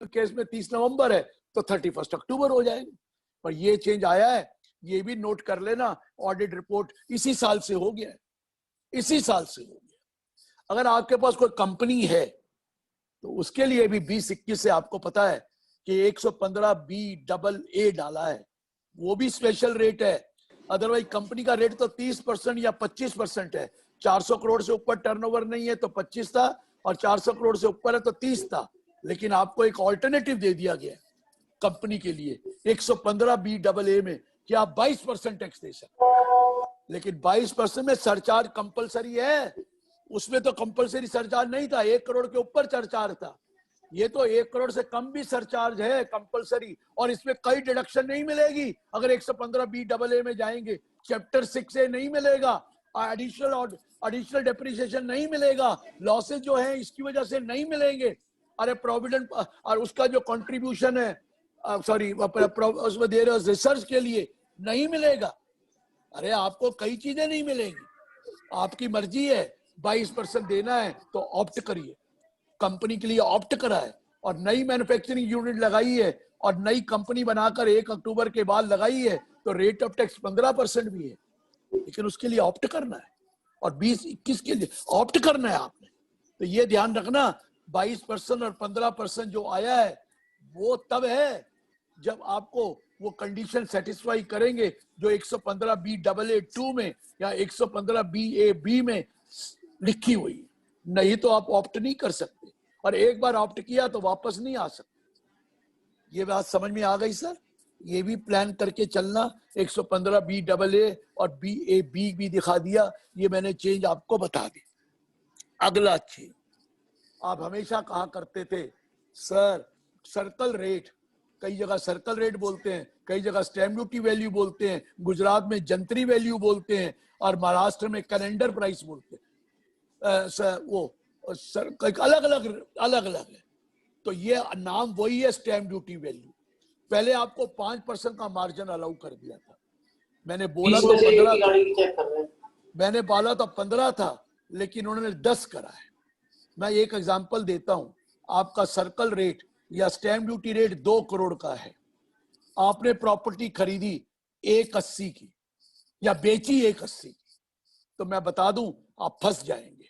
Case में 30 नवंबर है तो 31 अक्टूबर हो जाएगा। पर ये चेंज आया है, ये भी नोट कर लेना, ऑडिट रिपोर्ट इसी साल से हो गया है, इसी साल से हो गया। अगर आपके पास कोई कंपनी है तो उसके लिए भी 20-21 से आपको पता है कि 115BAA डाला है, वो भी स्पेशल रेट है। अदरवाइज कंपनी का रेट तो 30% या 25% है। 400 करोड़ से ऊपर टर्नओवर नहीं है तो 25 था, और 400 करोड़ से ऊपर है तो 30 था। लेकिन आपको एक ऑल्टरनेटिव दे दिया गया है कंपनी के लिए 115BAA में कि आप 22% टैक्स दे सकते। लेकिन 22% में सरचार्ज कंपलसरी है, उसमें तो कंपलसरी सरचार्ज नहीं था, 1 करोड़ के ऊपर सरचार्ज था। ये तो 1 करोड़ से कम भी सरचार्ज है कंपलसरी, और इसमें कई डिडक्शन नहीं मिलेगी। अगर 115BAA में जाएंगे, चैप्टर 6 नहीं मिलेगा, एडिशनल डेप्रिसिएशन नहीं मिलेगा, लॉसेज जो है इसकी वजह से नहीं मिलेंगे। अरे प्रोविडेंट और उसका जो कंट्रीब्यूशन है, सॉरी उसमें दे रहे हो रिसर्च के लिए, नहीं मिलेगा। अरे आपको कई चीजें नहीं मिलेंगी, आपकी मर्जी है। 22% देना है तो ऑप्ट करिए, कंपनी के लिए ऑप्ट करा है, और नई मैन्युफैक्चरिंग यूनिट लगाई है, और नई कंपनी बनाकर 1 अक्टूबर के बाद लगाई है, तो रेट ऑफ टैक्स 15% भी है। लेकिन उसके लिए ऑप्ट करना है, और 20-21 के लिए ऑप्ट करना है आपने। तो ये ध्यान रखना, 22% और 15% जो आया है वो तब है जब आपको वो कंडीशन सेटिस्फाई करेंगे जो 115BAA2 में या 115BAB में लिखी हुई है। नहीं तो आप ऑप्ट नहीं कर सकते, और एक बार ऑप्ट किया तो वापस नहीं आ सकते। ये बात समझ में आ गई सर? ये भी प्लान करके चलना। 115BAA और BAB भी दिखा दिया, ये मैंने चेंज आपको बता दी। अगला चेंज, आप हमेशा कहा करते थे सर सर्कल रेट, कई जगह सर्कल रेट बोलते हैं, कई जगह स्टैम्प ड्यूटी वैल्यू बोलते हैं, गुजरात में जंतरी वैल्यू बोलते हैं, और महाराष्ट्र में कैलेंडर प्राइस बोलते हैं। वो अलग अलग है। तो ये नाम वही है, स्टैम्प ड्यूटी वैल्यू। पहले आपको 5% का मार्जिन अलाउ कर दिया था, मैंने बोला तो 15 था, मैंने बोला तो 15 था, लेकिन उन्होंने 10 करा है। मैं एक एग्जांपल देता हूं, आपका सर्कल रेट या स्टैम्प ड्यूटी रेट 2 करोड़ का है, आपने प्रॉपर्टी खरीदी 180 की या बेची 180 की, तो मैं बता दूं आप फंस जाएंगे,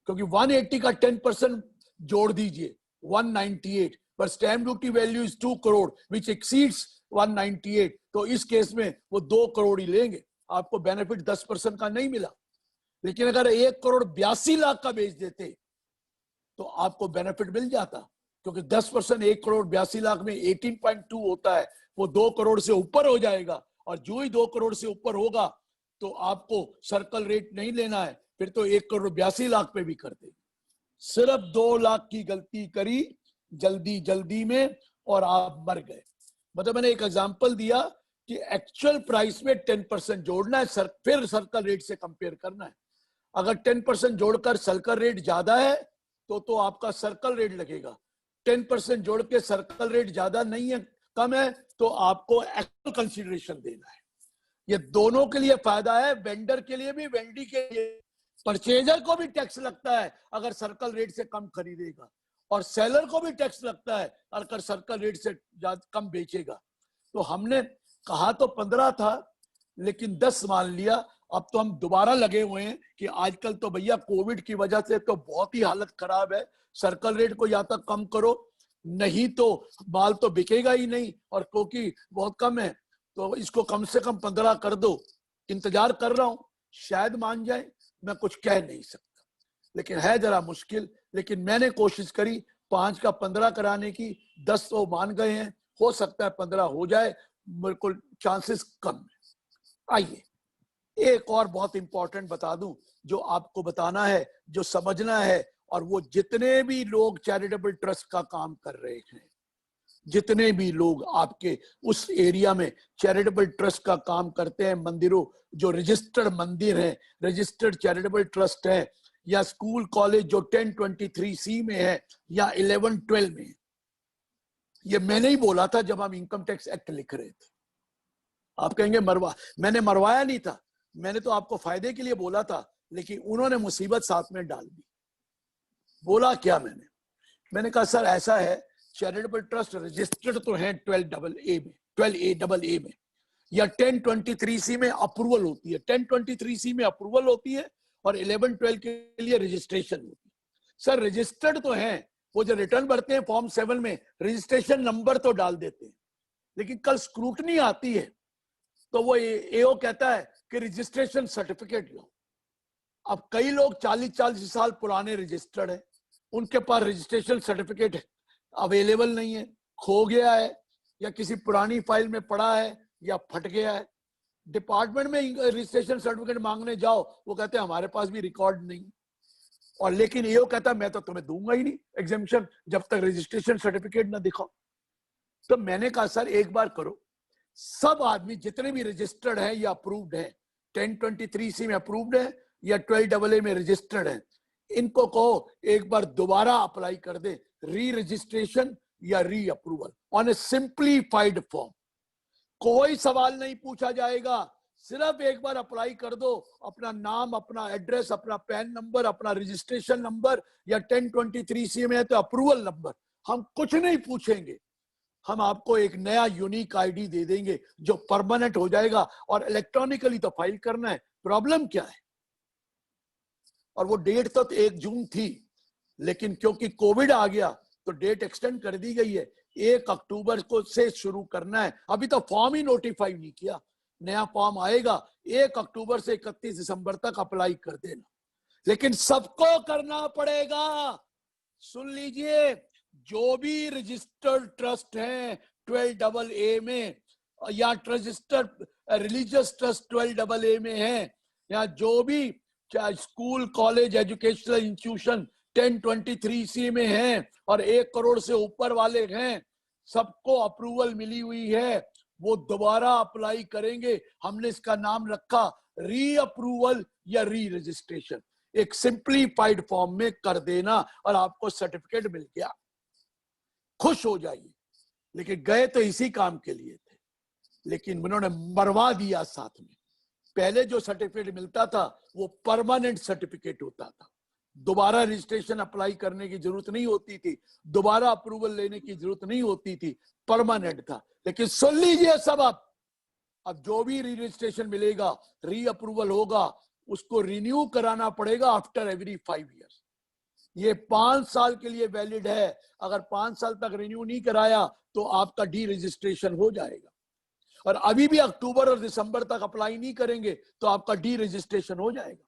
क्योंकि 180 का 10% जोड़ दीजिए 198, पर stamp duty value is 2 crore which exceeds 198, तो इस केस में वो 2 करोड़ ही लेंगे, आपको बेनिफिट 10% का नहीं मिला। लेकिन अगर 1 करोड़ 82 लाख का बेच देते तो आपको बेनिफिट मिल जाता, क्योंकि 10% 1 करोड़ 82 लाख में 18.2 होता है, वो 2 करोड़ से ऊपर हो जाएगा, और जो ही 2 करोड़ से ऊपर होगा तो आपको सर्कल रेट नहीं लेना है, फिर तो 1 करोड़ 82 लाख पे भी कर देंगे। सिर्फ 2 लाख की गलती करी जल्दी में और आप मर गए। मतलब मैंने एक एग्जांपल दिया कि एक्चुअल प्राइस में 10% जोड़ना है, फिर सर्कल रेट से कंपेयर करना है। अगर 10% जोड़कर सर्कल रेट ज्यादा है तो आपका सर्कल रेट लगेगा, 10% जोड़ के सर्कल रेट ज्यादा नहीं है, कम है, तो आपको एक्चुअल कंसीडरेशन देना है। ये दोनों के लिए फायदा है, वेंडर के लिए भी, वेंडी के लिए, परचेजर को भी टैक्स लगता है अगर सर्कल रेट से कम खरीदेगा, और सेलर को भी टैक्स लगता है अगर सर्कल रेट से कम बेचेगा। तो हमने कहा तो 15 था, लेकिन 10 मान लिया। अब तो हम दोबारा लगे हुए हैं कि आजकल तो भैया कोविड की वजह से तो बहुत ही हालत खराब है, सर्कल रेट को या तो कम करो, नहीं तो माल तो बिकेगा ही नहीं, और क्योंकि बहुत कम है तो इसको कम से कम 15 कर दो। इंतजार कर रहा हूं, शायद मान जाए, मैं कुछ कह नहीं सकता, लेकिन है जरा मुश्किल। लेकिन मैंने कोशिश करी 5 का 15 कराने की, 10 तो मान गए हैं, हो सकता है 15 हो जाए, बिल्कुल चांसेस कम है। आइए एक और बहुत इंपॉर्टेंट बता दूं, जो आपको बताना है, जो समझना है, और वो जितने भी लोग चैरिटेबल ट्रस्ट का काम कर रहे हैं, जितने भी लोग आपके उस एरिया में चैरिटेबल ट्रस्ट का काम करते हैं, मंदिरों, जो रजिस्टर्ड मंदिर हैं, रजिस्टर्ड चैरिटेबल ट्रस्ट है, या स्कूल कॉलेज जो 1023C में है या 1112 में है, ये मैंने ही बोला था जब हम इनकम टैक्स एक्ट लिख रहे थे। आप कहेंगे मैंने मरवाया नहीं था, मैंने तो आपको फायदे के लिए बोला था, लेकिन उन्होंने मुसीबत साथ में डाल दी। बोला क्या मैंने कहा सर ऐसा है, चैरिटेबल ट्रस्ट रजिस्टर्ड तो हैं 12A में या 1023C में अप्रूवल होती है। 1023C में अप्रूवल होती है और 11-12 के लिए रजिस्ट्रेशन होती है। सर रजिस्टर्ड तो हैं, वो जो रिटर्न भरते हैं फॉर्म 7 में रजिस्ट्रेशन नंबर तो डाल देते हैं, लेकिन कल स्क्रूटनी आती है तो वो एओ कहता है कि रजिस्ट्रेशन सर्टिफिकेट लो। अब कई लोग 40-40 साल पुराने रजिस्टर्ड है, उनके पास रजिस्ट्रेशन सर्टिफिकेट अवेलेबल नहीं है, खो गया है या किसी पुरानी फाइल में पड़ा है या फट गया है। डिपार्टमेंट में रजिस्ट्रेशन सर्टिफिकेट मांगने जाओ, वो कहते हैं हमारे पास भी रिकॉर्ड नहीं। और लेकिन एओ कहता है मैं तो तुम्हें दूंगा ही नहीं एग्जेम्पशन जब तक रजिस्ट्रेशन सर्टिफिकेट ना दिखाओ। तो मैंने कहा सर एक बार करो, सब आदमी जितने भी रजिस्टर्ड हैं या अप्रूव्ड हैं, 1023C में अप्रूव्ड है या 12AA में रजिस्टर्ड है, इनको कहो एक बार दोबारा अप्लाई कर दे, री रजिस्ट्रेशन या री approval on A simplified form. कोई सवाल नहीं पूछा जाएगा, सिर्फ एक बार अप्लाई कर दो, अपना नाम, अपना एड्रेस, अपना पैन नंबर, अपना रजिस्ट्रेशन नंबर या 1023C में है तो अप्रूवल नंबर, हम कुछ नहीं पूछेंगे। हम आपको एक नया यूनिक आईडी दे देंगे जो परमानेंट हो जाएगा और इलेक्ट्रॉनिकली तो फाइल करना है। प्रॉब्लम क्या है? और वो डेट तो 1 जून थी, लेकिन क्योंकि कोविड आ गया तो डेट एक्सटेंड कर दी गई है, 1 अक्टूबर को से शुरू करना है। अभी तो फॉर्म ही नोटिफाई नहीं किया, नया फॉर्म आएगा 1 अक्टूबर से 31 दिसंबर तक अप्लाई कर देना, लेकिन सबको करना पड़ेगा। सुन लीजिए, जो भी रजिस्टर्ड ट्रस्ट हैं 12AA में या रजिस्टर्ड रिलीजियस ट्रस्ट 12AA में है, या जो भी school college educational institution 1023C में हैं और 1 करोड़ से ऊपर वाले हैं, सबको अप्रूवल मिली हुई है, वो दोबारा अप्लाई करेंगे। हमने इसका नाम रखा री अप्रूवल या री रजिस्ट्रेशन। एक सिंप्लीफाइड फॉर्म में कर देना और आपको सर्टिफिकेट मिल गया, खुश हो जाइए। लेकिन गए तो इसी काम के लिए थे, लेकिन उन्होंने मरवा दिया साथ में। पहले जो सर्टिफिकेट मिलता था वो परमानेंट सर्टिफिकेट होता था, दोबारा रजिस्ट्रेशन अप्लाई करने की जरूरत नहीं होती थी, दोबारा अप्रूवल लेने की जरूरत नहीं होती थी, परमानेंट था। लेकिन सुन लीजिए सब, अब जो भी री रजिस्ट्रेशन मिलेगा, री अप्रूवल होगा, उसको रिन्यू कराना पड़ेगा आफ्टर एवरी 5 ईयर्स। ये 5 साल के लिए वैलिड है। अगर 5 साल तक रिन्यू नहीं कराया तो आपका डी रजिस्ट्रेशन हो जाएगा, और अभी भी अक्टूबर और दिसंबर तक अप्लाई नहीं करेंगे तो आपका डी रजिस्ट्रेशन हो जाएगा।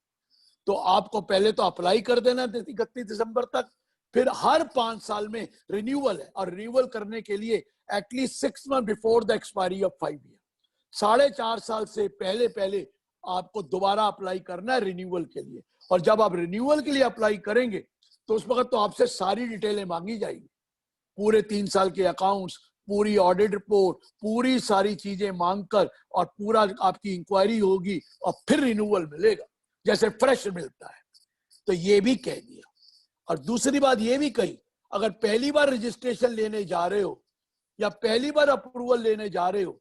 तो आपको पहले तो अप्लाई कर देना 31 दिसंबर तक, फिर हर 5 साल में रिन्यूअल है, और रिन्यूअल करने के लिए at least 6 month before the expiry of 5 year, 4.5 साल से पहले पहले आपको दोबारा अप्लाई करना है रिन्यूअल के लिए। और जब आप रिन्यूअल के लिए अप्लाई करेंगे तो उस वक्त तो आपसे सारी डिटेलें मांगी जाएगी, पूरे 3 साल के अकाउंट्स, पूरी ऑडिट रिपोर्ट, पूरी सारी चीजें मांगकर, और पूरा आपकी इंक्वायरी होगी और फिर रिन्यूअल मिलेगा जैसे फ्रेश मिलता है। तो ये भी कह दिया। और दूसरी बात ये भी कही, अगर पहली बार रजिस्ट्रेशन लेने जा रहे हो या पहली बार अप्रूवल लेने जा रहे हो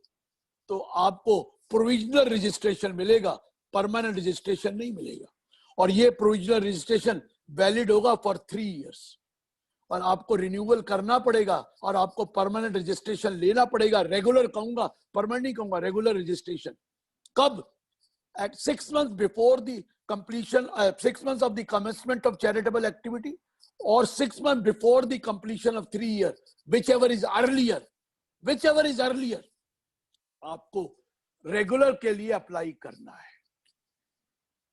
तो आपको प्रोविजनल रजिस्ट्रेशन मिलेगा, परमानेंट रजिस्ट्रेशन नहीं मिलेगा। और ये प्रोविजनल रजिस्ट्रेशन वैलिड होगा फॉर 3 इयर्स, और आपको रिन्यूअल करना पड़ेगा और आपको परमानेंट रजिस्ट्रेशन लेना पड़ेगा। रेगुलर कहूंगा, परमानेंट नहीं कहूंगा, रेगुलर रजिस्ट्रेशन। कब? at 6 months before the completion, 6 months of the commencement of charitable activity, or 6 months before the completion of 3 years, whichever is earlier, आपको रेगुलर के लिए अप्लाई करना है।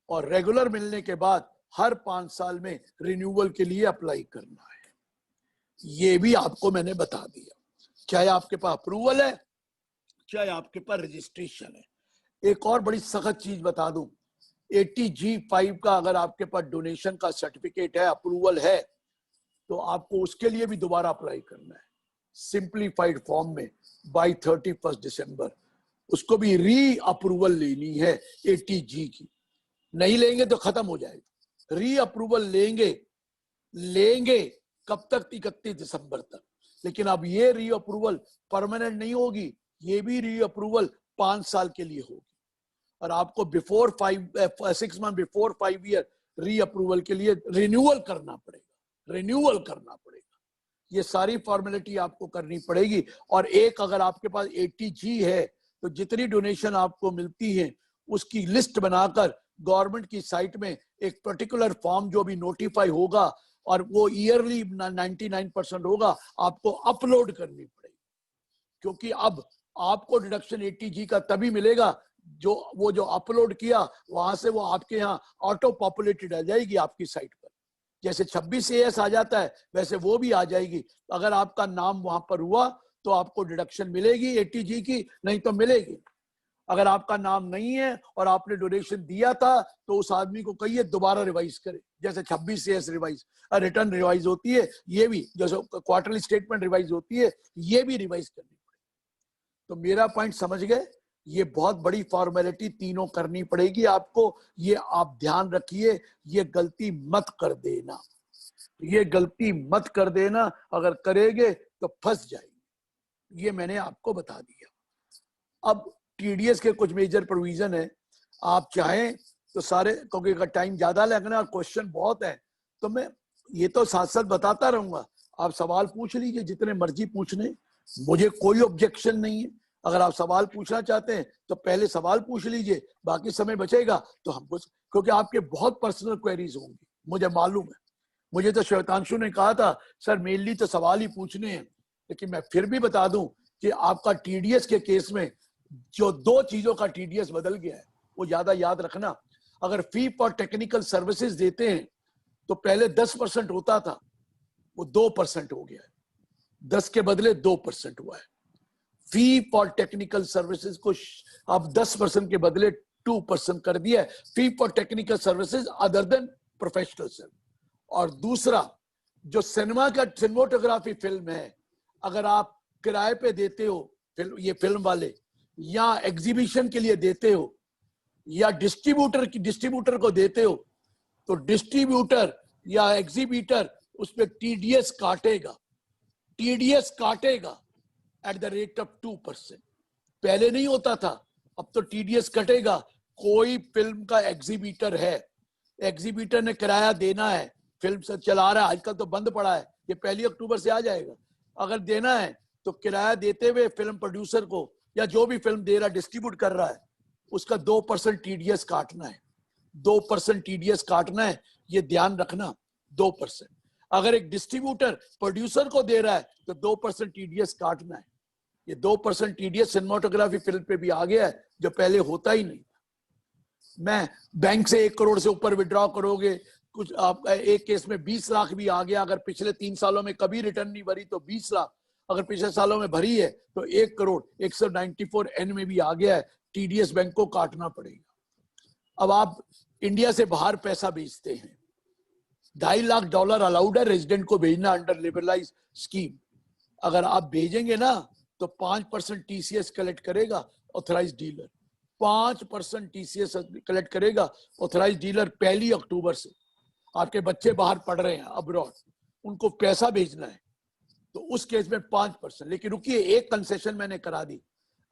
और रेगुलर मिलने के बाद हर 5 साल में रिन्यूअल के लिए अप्लाई करना है। ये भी आपको मैंने बता दिया, चाहे आपके पास अप्रूवल है चाहे आपके पास रजिस्ट्रेशन है। एक और बड़ी सख्त चीज बता दूं, 80G5 का अगर आपके पास डोनेशन का सर्टिफिकेट है, अप्रूवल है, तो आपको उसके लिए भी दोबारा अप्लाई करना है सिंप्लीफाइड फॉर्म में बाय 31 दिसंबर। उसको भी री अप्रूवल लेनी है 80G की, नहीं लेंगे तो खत्म हो जाएगा। री अप्रूवल लेंगे कब तक? 31 दिसंबर तक। लेकिन अब ये री अप्रूवल परमानेंट नहीं होगी, ये भी री अप्रूवल 5 साल के लिए होगी, और आपको बिफोर 6 मंथ बिफोर 5 ईयर री अप्रूवल के लिए रिन्यूअल करना पड़ेगा। ये सारी फॉर्मेलिटी आपको करनी पड़ेगी। और एक अगर आपके पास 80G है तो जितनी डोनेशन आपको मिलती है उसकी लिस्ट बनाकर गवर्नमेंट की साइट में एक पर्टिकुलर फॉर्म जो भी नोटिफाई होगा और वो ईयरली 99% होगा, आपको अपलोड करनी पड़ेगी। क्योंकि अब आपको डिडक्शन 80G का तभी मिलेगा जो वो जो अपलोड किया वहां से वो आपके यहाँ ऑटो पॉपुलेटेड आ जाएगी आपकी साइट पर। जैसे 26 AS आ जाता है वैसे वो भी आ जाएगी। अगर आपका नाम वहां पर हुआ तो आपको डिडक्शन मिलेगी 80G की, नहीं तो मिलेगी। अगर आपका नाम नहीं है और आपने डोनेशन दिया था तो उस आदमी को कहिए दोबारा रिवाइज करे। जैसे 26 AS रिवाइज रिटर्न रिवाइज होती है, ये भी जैसे क्वार्टरली स्टेटमेंट रिवाइज होती है, ये भी रिवाइज करनी पड़ेगी। तो मेरा पॉइंट समझ गए? ये बहुत बड़ी फॉर्मेलिटी तीनों करनी पड़ेगी आपको, ये आप ध्यान रखिए, ये गलती मत कर देना, ये गलती मत कर देना। अगर करेंगे तो फंस जाएंगे, ये मैंने आपको बता दिया। अब TDS के कुछ मेजर प्रोविजन है, आप चाहें तो सारे, क्योंकि अगर टाइम ज्यादा लगना और क्वेश्चन बहुत है तो मैं ये तो साथ साथ बताता रहूंगा। आप सवाल पूछ लीजिए जितने मर्जी पूछने, मुझे कोई ऑब्जेक्शन नहीं है। अगर आप सवाल पूछना चाहते हैं तो पहले सवाल पूछ लीजिए, बाकी समय बचेगा तो हम कुछ, क्योंकि आपके बहुत पर्सनल क्वेरीज होंगी, मुझे मालूम है। मुझे तो श्वेतांशु ने कहा था सर मेनली तो सवाल ही पूछने हैं, लेकिन मैं फिर भी बता दूं कि आपका TDS के केस में जो 2 चीजों का TDS बदल गया है वो ज्यादा याद रखना। अगर फी फॉर टेक्निकल सर्विसेज देते हैं तो पहले 10% होता था, वो 2% हो गया है, 10 के बदले 2% हुआ है। फी फॉर टेक्निकल सर्विसेज को अब 10% के बदले 2% कर दिया है, fee for technical services other than professional service. और दूसरा जो सिनेमा का सिनेमाटोग्राफी फिल्म है, अगर आप किराए पे देते हो ये फिल्म वाले, या एग्जीबिशन के लिए देते हो, या डिस्ट्रीब्यूटर को देते हो, तो डिस्ट्रीब्यूटर या एग्जीबिटर उस पर TDS काटेगा, TDS काटेगा एट द रेट ऑफ 2%। पहले नहीं होता था, अब तो TDS कटेगा। कोई फिल्म का एग्जीबिटर है, एग्जीबिटर ने किराया देना है, फिल्म से चला रहा है, आजकल तो बंद पड़ा है, ये 1 अक्टूबर से आ जाएगा। अगर देना है तो किराया देते हुए फिल्म प्रोड्यूसर को या जो भी फिल्म दे रहा डिस्ट्रीब्यूट कर रहा है उसका 2% TDS काटना है, 2% TDS काटना है, ये ध्यान रखना, 2%। अगर एक डिस्ट्रीब्यूटर प्रोड्यूसर को दे रहा है तो 2% TDS काटना है। ये 2% TDS सिनेमाटोग्राफी फिल्म पे भी आ गया है, जो पहले होता ही नहीं था। मैं बैंक से 1 करोड़ से ऊपर विड्रॉ करोगे, कुछ आप एक केस में 20 लाख भी आ गया, अगर पिछले 3 सालों में कभी रिटर्न नहीं भरी तो 20 लाख, अगर पिछले सालों में भरी है तो 1 करोड़ 194N में भी आ गया है, TDS बैंक को काटना पड़ेगा। अब आप इंडिया से बाहर पैसा भेजते हैं, $2.5 लाख अलाउड है रेजिडेंट को भेजना अंडर लिबरलाइज स्कीम। अगर आप भेजेंगे ना तो 5% TCS कलेक्ट करेगा ऑथराइज डीलर, 5% TCS कलेक्ट करेगा ऑथराइज डीलर 1 अक्टूबर से। आपके बच्चे बाहर पढ़ रहे हैं अब्रॉड, उनको पैसा भेजना है तो उस केस में 5%। लेकिन रुकिए, एक कंसेशन मैंने करा दी,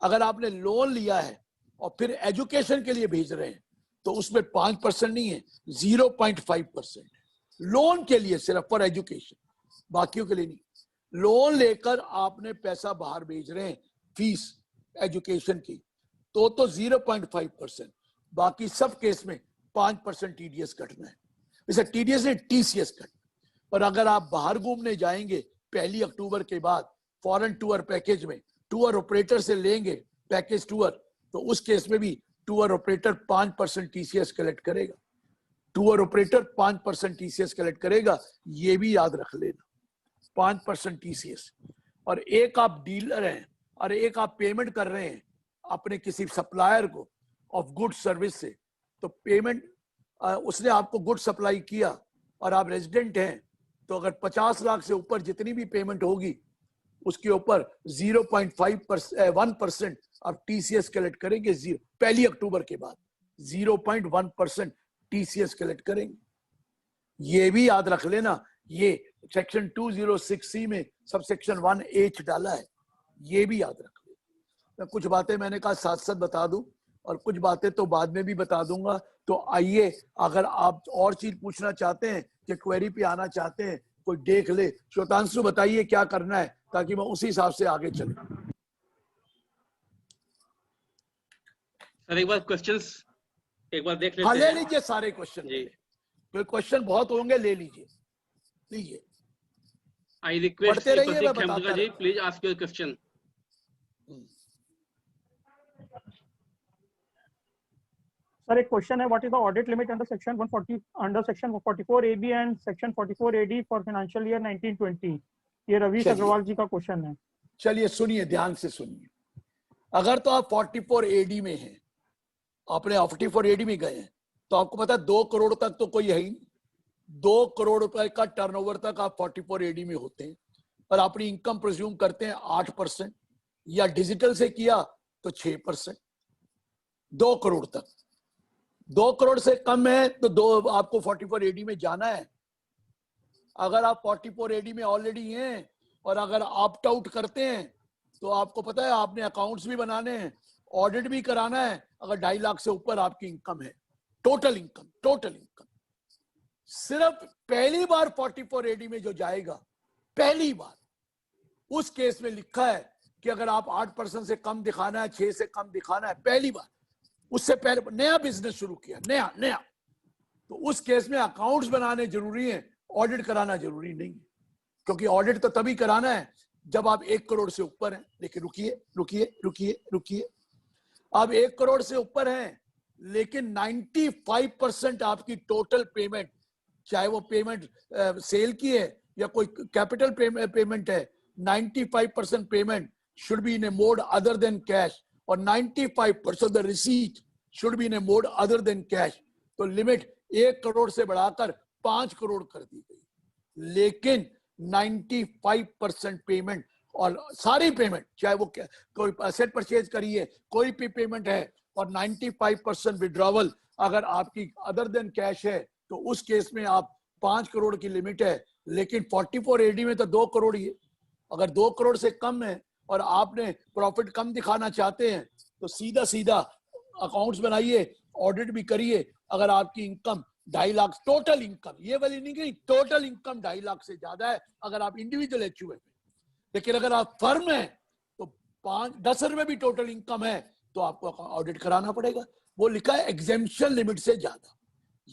अगर आपने लोन लिया है और फिर एजुकेशन के लिए भेज रहे हैं तो उसमें 5% नहीं है, 0.5% लोन के लिए, सिर्फ फॉर एजुकेशन, बाकियों के लिए नहीं। लोन लेकर आपने पैसा बाहर भेज रहे हैं फीस एजुकेशन की, तो 0.5%, बाकी सब केस में 5% TDS कटना है। वैसे TDS नहीं, TCS कट। पर अगर आप बाहर घूमने जाएंगे 1 अक्टूबर के बाद फॉरेन टूर पैकेज में, टूर ऑपरेटर से लेंगे पैकेज टूर, तो उस केस में भी टूर ऑपरेटर 5% TCS कलेक्ट करेगा, टूर ऑपरेटर 5% TCS कलेक्ट करेगा, ये भी याद रख लेना, 5% TCS। और एक आप डीलर हैं और एक आप पेमेंट कर रहे हैं अपने किसी सप्लायर को ऑफ गुड सर्विस से, तो पेमेंट उसने आपको गुड सप्लाई किया और आप रेजिडेंट हैं, तो अगर 50 लाख से ऊपर जितनी भी पेमेंट होगी उसके ऊपर 0.1% आप TCS कलेक्ट करेंगे। 1 अक्टूबर के बाद 0.1% TCS कलेक्ट करेंगे, ये भी याद रख लेना। ये सेक्शन 206C में सब सेक्शन 1H डाला है, ये भी याद रख लेना। मैं कुछ बातें मैंने कहा साथ साथ बता दूं और कुछ बातें तो बाद में भी बता दूंगा। तो आइए, अगर आप और चीज पूछना चाहते हैं कि क्वेरी पे आना चाहते हैं कोई देख ले। श्वेतांशु बताइए क्या करना है ताकि मैं उसी हिसाब से आगे चलूं। सर एक बार क्वेश्चंस एक बार देख लेते हाँ, ले हैं। लीजिए सारे क्वेश्चन जी। तो क्वेश्चन बहुत होंगे, ले लीजिए लीजिए। आई रिक्वेस्ट पढ़ते रहिए, मैं प्रतीक बताता Khemka ji, please ask your question. Sir, a question है, what is the audit limit under section 140 under section 144 AB and section 44 AD for financial year 1920? ये रवीश अग्रवाल जी का क्वेश्चन है। चलिए सुनिए, ध्यान से सुनिए। अगर तो आप 44 AD में हैं, आपने 44 AD में गए हैं, तो आपको पता है 2 करोड़ तक तो कोई है ही नहीं। 2 करोड़ रुपए का टर्नओवर तक आप 44 AD में होते हैं और अपनी इनकम प्रिज्यूम करते हैं 8%, या डिजिटल से किया तो 6%। 2 करोड़ तक, 2 करोड़ से कम है तो आपको 44 AD में जाना है। अगर आप 44 AD में ऑलरेडी हैं और अगर ऑप्ट आउट करते हैं तो आपको पता है आपने अकाउंट्स भी बनाने हैं, ऑडिट भी कराना है। अगर 2.5 लाख से ऊपर आपकी इनकम है, टोटल इनकम, सिर्फ पहली बार 44 AD में जो जाएगा, पहली बार, उस केस में लिखा है कि अगर आप 8% से कम दिखाना है, 6 से कम दिखाना है, पहली बार, उससे पहले नया बिजनेस शुरू किया, नया, तो उस केस में अकाउंट्स बनाने जरूरी है, ऑडिट कराना जरूरी नहीं है। क्योंकि ऑडिट तो तभी कराना है जब आप 1 करोड़ से ऊपर हैं। लेकिन रुकिए, आप 1 करोड़ से ऊपर हैं लेकिन 95% आपकी टोटल पेमेंट, चाहे वो पेमेंट सेल की है या कोई कैपिटल पेमेंट है, 95% payment should be in A mode other than cash और 95% the receipt should be in A mode other than cash. तो लिमिट 1 करोड़ से बढ़ाकर 5 करोड़ कर दी गई। लेकिन 95% पेमेंट और सारी पेमेंट, चाहे वो कोई एसेट परचेज करिए, कोई भी पेमेंट है, और 95% विड्रॉवल अगर आपकी अदर देन कैश है तो उस केस में आप 5 करोड़ की लिमिट है। लेकिन 44 AD में तो 2 करोड़ ही है। अगर 2 करोड़ से कम है और आपने प्रॉफिट कम दिखाना चाहते हैं तो सीधा अकाउंट्स बनाइए, ऑडिट भी करिए। अगर आपकी इनकम 2.5 लाख, टोटल इनकम, ये वाली नहीं कि टोटल इनकम 2.5 लाख से ज्यादा है अगर आप इंडिविजुअल HUF है, लेकिन अगर आप फर्म है तो 5-10 रुपए भी टोटल इनकम है तो आपको ऑडिट कराना पड़ेगा। वो लिखा है एग्जेम्पशन लिमिट से ज्यादा।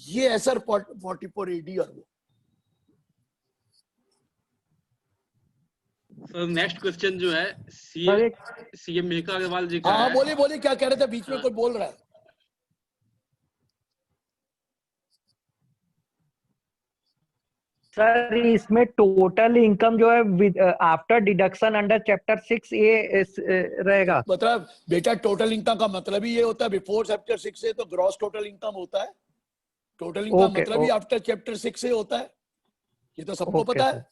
ये है सर 44 AD। और वो सर नेक्स्ट क्वेश्चन जो है सीएम मेनका अग्रवाल जी का हाँ, है। बोलिए क्या कह रहे थे, बीच में कोई बोल रहा है। सर इसमें टोटल इनकम जो है after deduction under chapter 6A रहेगा। मतलब बेटा टोटल इनकम का मतलब ही ये होता है, बिफोर चैप्टर 6 से तो ग्रॉस टोटल इनकम होता है। टोटल इनकम मतलब ही आफ्टर चैप्टर 6 से होता है। ये तो सबको पता है।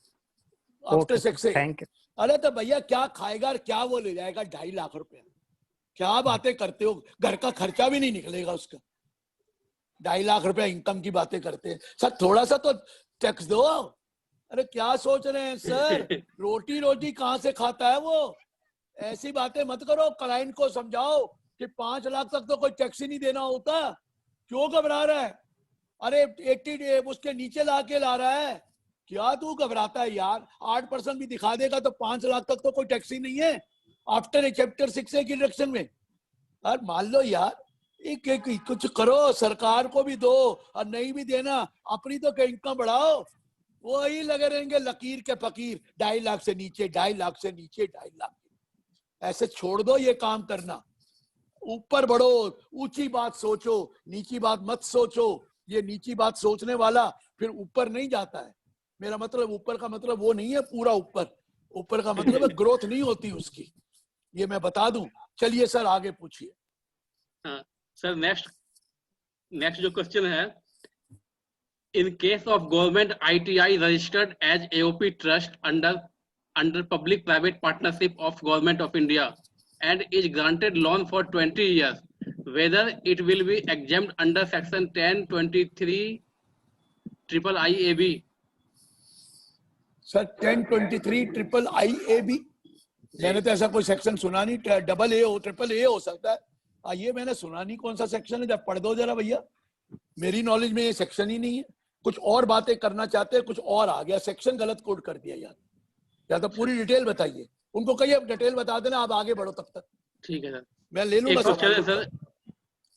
आफ्टर 6 से। Thank you. अरे तो भैया क्या खाएगा और क्या वो ले जाएगा 2.5 लाख रुपया? क्या बातें करते हो, घर का खर्चा भी नहीं निकलेगा उसका। 2.5 लाख रुपया इनकम की बातें करते हैं सर, थोड़ा सा तो टैक्स दो। अरे क्या सोच रहे हैं सर, रोटी कहाँ से खाता है वो? ऐसी बातें मत करो। क्लाइंट को समझाओ कि 5 लाख तक तो कोई टैक्स ही नहीं देना होता। क्यों घबरा रहा है? अरे 80 उसके नीचे ला रहा है। क्या तू घबराता है यार? 8% भी दिखा देगा तो 5 लाख तक तो कोई टैक्स ही नहीं है आफ्टर चैप्टर 6A की डिडक्शन में। और मान लो यार, कुछ करो, सरकार को भी दो, और नहीं भी देना अपनी तो इनकम बढ़ाओ। वही लगे रहेंगे लकीर के फकीर, 2.5 लाख से नीचे, 2.5 लाख से नीचे, 2.5 लाख। ऐसे छोड़ दो ये काम करना। ऊपर बढ़ो, ऊंची बात सोचो, नीची बात मत सोचो। ये नीची बात सोचने वाला फिर ऊपर नहीं जाता है। मेरा मतलब ऊपर का मतलब वो नहीं है पूरा ऊपर का मतलब है ग्रोथ नहीं होती उसकी। ये मैं बता दूं। चलिए सर आगे पूछिए। हाँ सर, नेक्स्ट जो क्वेश्चन है, in case of government ITI registered as AOP trust under public private partnership of government of India and is granted loan for 20 years, whether it will be exempt under section 1023 triple IAB. Sir 1023 triple IAB, मैंने तो ऐसा कोई section सुना नहीं। Double A हो, triple A हो सकता है। ये मैंने सुना नहीं कौन सा सेक्शन है। जब पढ़ दो जरा भैया, मेरी नॉलेज में ये सेक्शन ही नहीं है। कुछ और बातें करना चाहते हैं, कुछ और आ गया, सेक्शन गलत कोड कर दिया यार, या तो पूरी डिटेल बताइए, उनको कहिए डिटेल बता देना, आप आगे बढ़ो तब तक, ठीक है सर। मैं ले एक लूंगा क्वेश्चन है सवाल। सर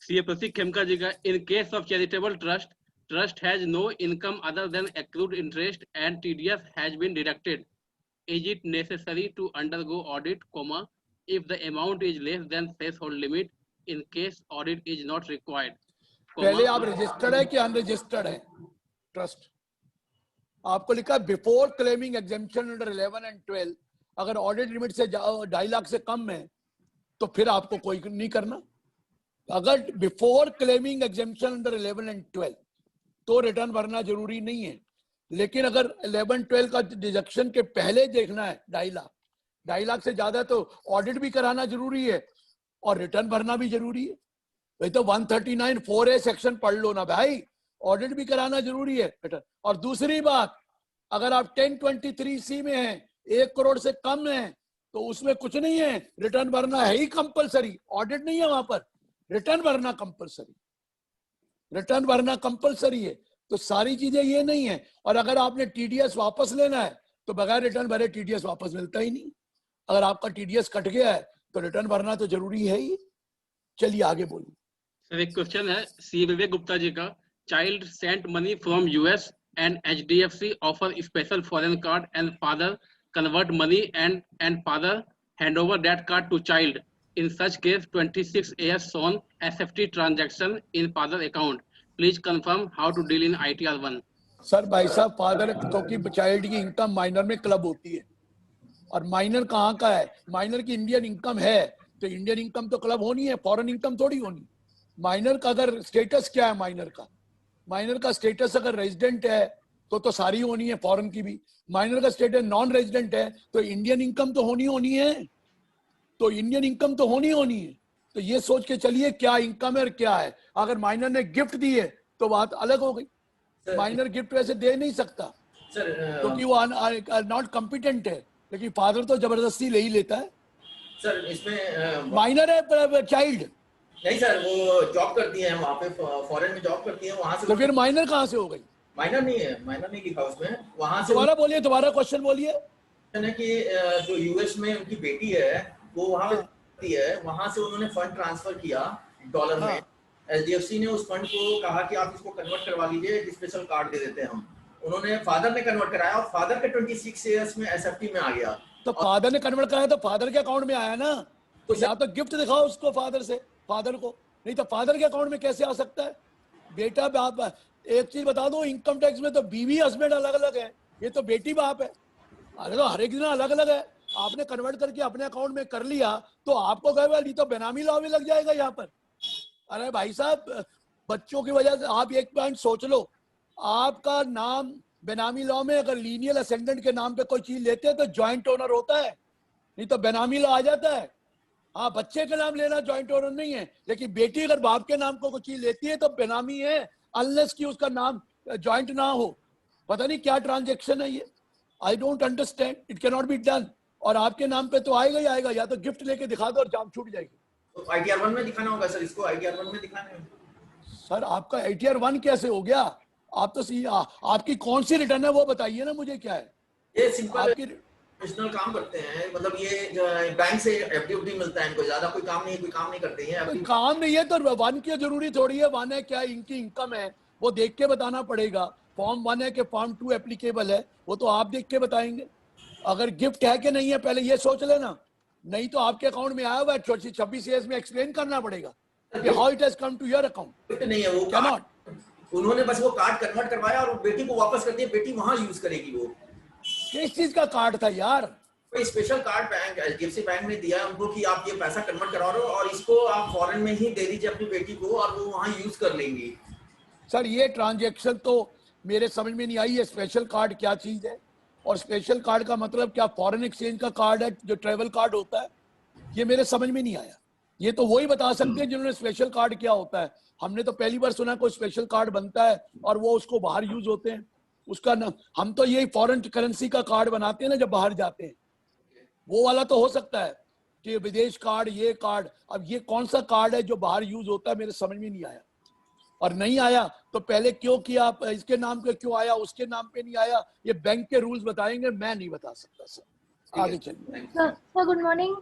सीए प्रतीक खेमका जी का, in case of charitable trust has no income other than accrued interest and TDS has been deducted, is it necessary to undergo audit, if the amount is less than threshold limit, in case audit is not required, पहले आप registered है कि unregistered है trust? आपको लिखा before claiming exemption under 11 and 12, अगर audit limit से 2.5 लाख से कम है तो फिर आपको कोई नहीं करना। अगर before claiming exemption under 11 and 12 तो रिटर्न भरना जरूरी नहीं है, लेकिन अगर 11-12 का डिडक्शन के पहले देखना है 2.5 लाख से ज्यादा तो ऑडिट भी कराना जरूरी है और रिटर्न भरना भी जरूरी है। भाई तो 139(4)A सेक्शन पढ़ लो ना भाई, ऑडिट भी कराना जरूरी है, रिटर्न। और दूसरी बात, अगर आप 1023C में हैं, 1 करोड़ से कम है, तो उसमें कुछ नहीं है, रिटर्न भरना है ही कंपलसरी, ऑडिट नहीं है वहां पर, रिटर्न भरना कंपलसरी, रिटर्न भरना कंपलसरी है। तो सारी चीजें ये नहीं है। और अगर आपने टीडीएस वापस लेना है तो बगैर रिटर्न भरे टीडीएस वापस मिलता ही नहीं। अगर आपका टीडीएस कट गया है तो रिटर्न भरना तो जरूरी है ही। चलिए आगे बोलिए सर। एक क्वेश्चन है सी विवेक गुप्ता जी का, child sent money from US and HDFC offer special foreign card and father convert money and father hand over that card to child, in such case 26A shown SFT transaction in father account, please confirm how to deal in ITR 1। Sir भाई साहब, father क्योंकि child की income minor में club होती है, और minor कहाँ का है? माइनर की इंडियन इनकम है तो इंडियन इनकम तो क्लब होनी है, फॉरेन इनकम थोड़ी होनी। माइनर का अगर स्टेटस क्या है, माइनर का स्टेटस अगर रेजिडेंट है तो सारी होनी है, फॉरेन की भी। माइनर का स्टेटस नॉन रेजिडेंट है तो इंडियन इनकम तो होनी है, तो इंडियन इनकम तो होनी है। तो ये सोच के चलिए क्या इनकम है और क्या है। अगर माइनर ने गिफ्ट दी है तो बात अलग हो गई, माइनर गिफ्ट वैसे दे नहीं सकता क्योंकि वो नॉट कॉम्पिटेंट है, लेकिन फादर तो जबरदस्ती ले ही लेता है। सर इसमें माइनर है चाइल्ड नहीं सर, वो जॉब करती है वहाँ पे, फॉरेन में जॉब करती है, वहाँ से। तो फिर माइनर कहाँ से हो गई? माइनर नहीं है, माइनर नहीं लिखा उसमें, वहाँ से। दोबारा क्वेश्चन बोलिए। कि जो यूएस में उनकी बेटी है वो वहाँ पे है, वहाँ से उन्होंने फंड ट्रांसफर किया डॉलर में। एचडीएफसी ने उस फंड को कहा कि आप इसको कन्वर्ट करवा लीजिए, स्पेशल कार्ड दे देते हैं हम। उन्होंने फादर ने कन्वर्ट कराया और फादर के 26 ईयर्स में एसएफटी में आ गया। तो फादर ने कन्वर्ट कराया तो फादर के अकाउंट में आया ना, तो या तो गिफ्ट दिखाओ उसको फादर को, नहीं तो फादर के अकाउंट में कैसे आ सकता है? बेटा बाप। एक चीज बता दो, इनकम टैक्स में तो बीवी हस्बैंड अलग अलग है, ये तो बेटी बाप है। अरे तो हर एक दिन अलग अलग है। आपने कन्वर्ट करके अपने अकाउंट में कर लिया तो आपको गए, नहीं तो बेनामी लॉ में लग जाएगा यहाँ पर। अरे भाई साहब, बच्चों की वजह से आप एक पॉइंट सोच लो, आपका नाम बेनामी लॉ में अगर लीनियल असेंडेंट के नाम पे कोई चीज लेते हैं तो ज्वाइंट ओनर होता है, नहीं तो बेनामी लॉ आ जाता है। हाँ, बच्चे के नाम लेना ज्वाइंट ओनर नहीं है, लेकिन बेटी अगर बाप के नाम को कोई चीज लेती है तो बेनामी है, अनलेस कि उसका नाम ज्वाइंट ना हो। पता नहीं क्या ट्रांजेक्शन है ये, I don't understand, it can not be done. और आपके नाम पे तो आएगा ही आएगा, या तो गिफ्ट लेके दिखा दो और जाम छूट जाएगी। तो ITR 1 में दिखाना होगा सर, इसको ITR 1 में दिखाना है। सर आपका ITR 1 कैसे हो गया? आप तो आपकी कौन सी रिटर्न है वो बताइए ना मुझे, क्या है ये सिंपल आपकी? प्रोफेशनल काम करते हैं, मतलब ये बैंक से FD मिलता है इनको, ज्यादा कोई काम नहीं करते हैं। काम नहीं है तो 1 की जरूरी थोड़ी है, 1 है क्या इनकी इनकम है वो देख के बताना पड़ेगा। फॉर्म 1 है कि फॉर्म 2 एप्लीकेबल है वो तो आप देख के बताएंगे। अगर गिफ्ट है कि नहीं है पहले ये सोच लेना, नहीं तो आपके अकाउंट में आया हुआ है 26 ईयर्स में एक्सप्लेन करना पड़ेगा कि how it has come to your account. नहीं है वो, कैन नॉट। उन्होंने बस वो कार्ड कन्वर्ट करवाया और बेटी को वापस कर दिया, बेटी वहां यूज करेगी। वो किस चीज का कार्ड था यार? कोई special card bank HDFC bank ने दिया उनको कि आप ये पैसा कन्वर्ट करवा रहे हो और इसको आप फॉरेन में ही दे दीजिए अपनी बेटी को और वो वहां यूज कर लेंगी। सर ये ट्रांजैक्शन तो मेरे समझ में नहीं आई है, स्पेशल कार्ड क्या चीज है और स्पेशल कार्ड का मतलब क्या फॉरेन एक्सचेंज का कार्ड है जो ट्रेवल कार्ड होता है? ये मेरे समझ में नहीं आया। ये तो वही बता सकते हैं जिन्होंने स्पेशल कार्ड क्या होता है। हमने तो पहली बार सुना कोई स्पेशल कार्ड बनता है और वो उसको बाहर यूज होते हैं उसका ना। हम तो यही फॉरेन करेंसी का कार्ड बनाते हैं ना जब बाहर जाते हैं, वो वाला तो हो सकता है कि विदेश कार्ड, ये कार्ड। अब ये कौन सा कार्ड है जो बाहर यूज होता है, मेरे समझ में नहीं आया। और नहीं आया तो पहले क्यों किया, इसके नाम पे क्यों आया, उसके नाम पे नहीं आया, ये बैंक के रूल्स बताएंगे, मैं नहीं बता सकता सर। आगे चलिए। Sir good morning.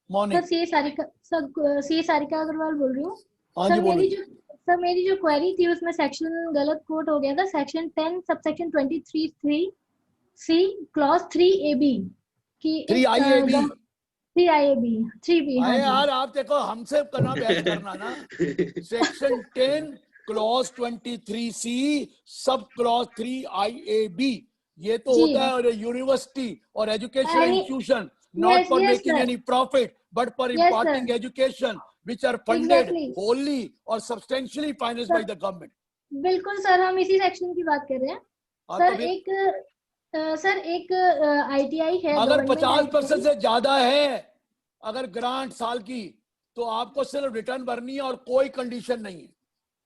Morning. Sir सी सारिका अग्रवाल बोल रही हूँ। हाँ सर जी बोलिए। मेरी जो क्वेरी थी उसमें सेक्शन गलत कोट हो गया था। Section 10 subsection 23(3)(c) clause 3AB की 3IAB 3IAB 3B। हाँ अरे जी यार आप देखो हमसे करना बहस करना ना। Section 10 clause 23C sub clause 3IAB ये तो जी। होता है यूनिवर्सिटी और educational Any- institution not Yes, for yes, making sir. Any profit but for Yes, sir. imparting education which are funded Exactly. wholly or substantially financed by the government। बिल्कुल sir, हम इसी section की बात कर रहे हैं। हाँ, सर तो फिर एक ITI है अगर government 50% ITI। से ज्यादा है अगर ग्रांट साल की तो आपको सिर्फ रिटर्न भरनी है और कोई कंडीशन नहीं है।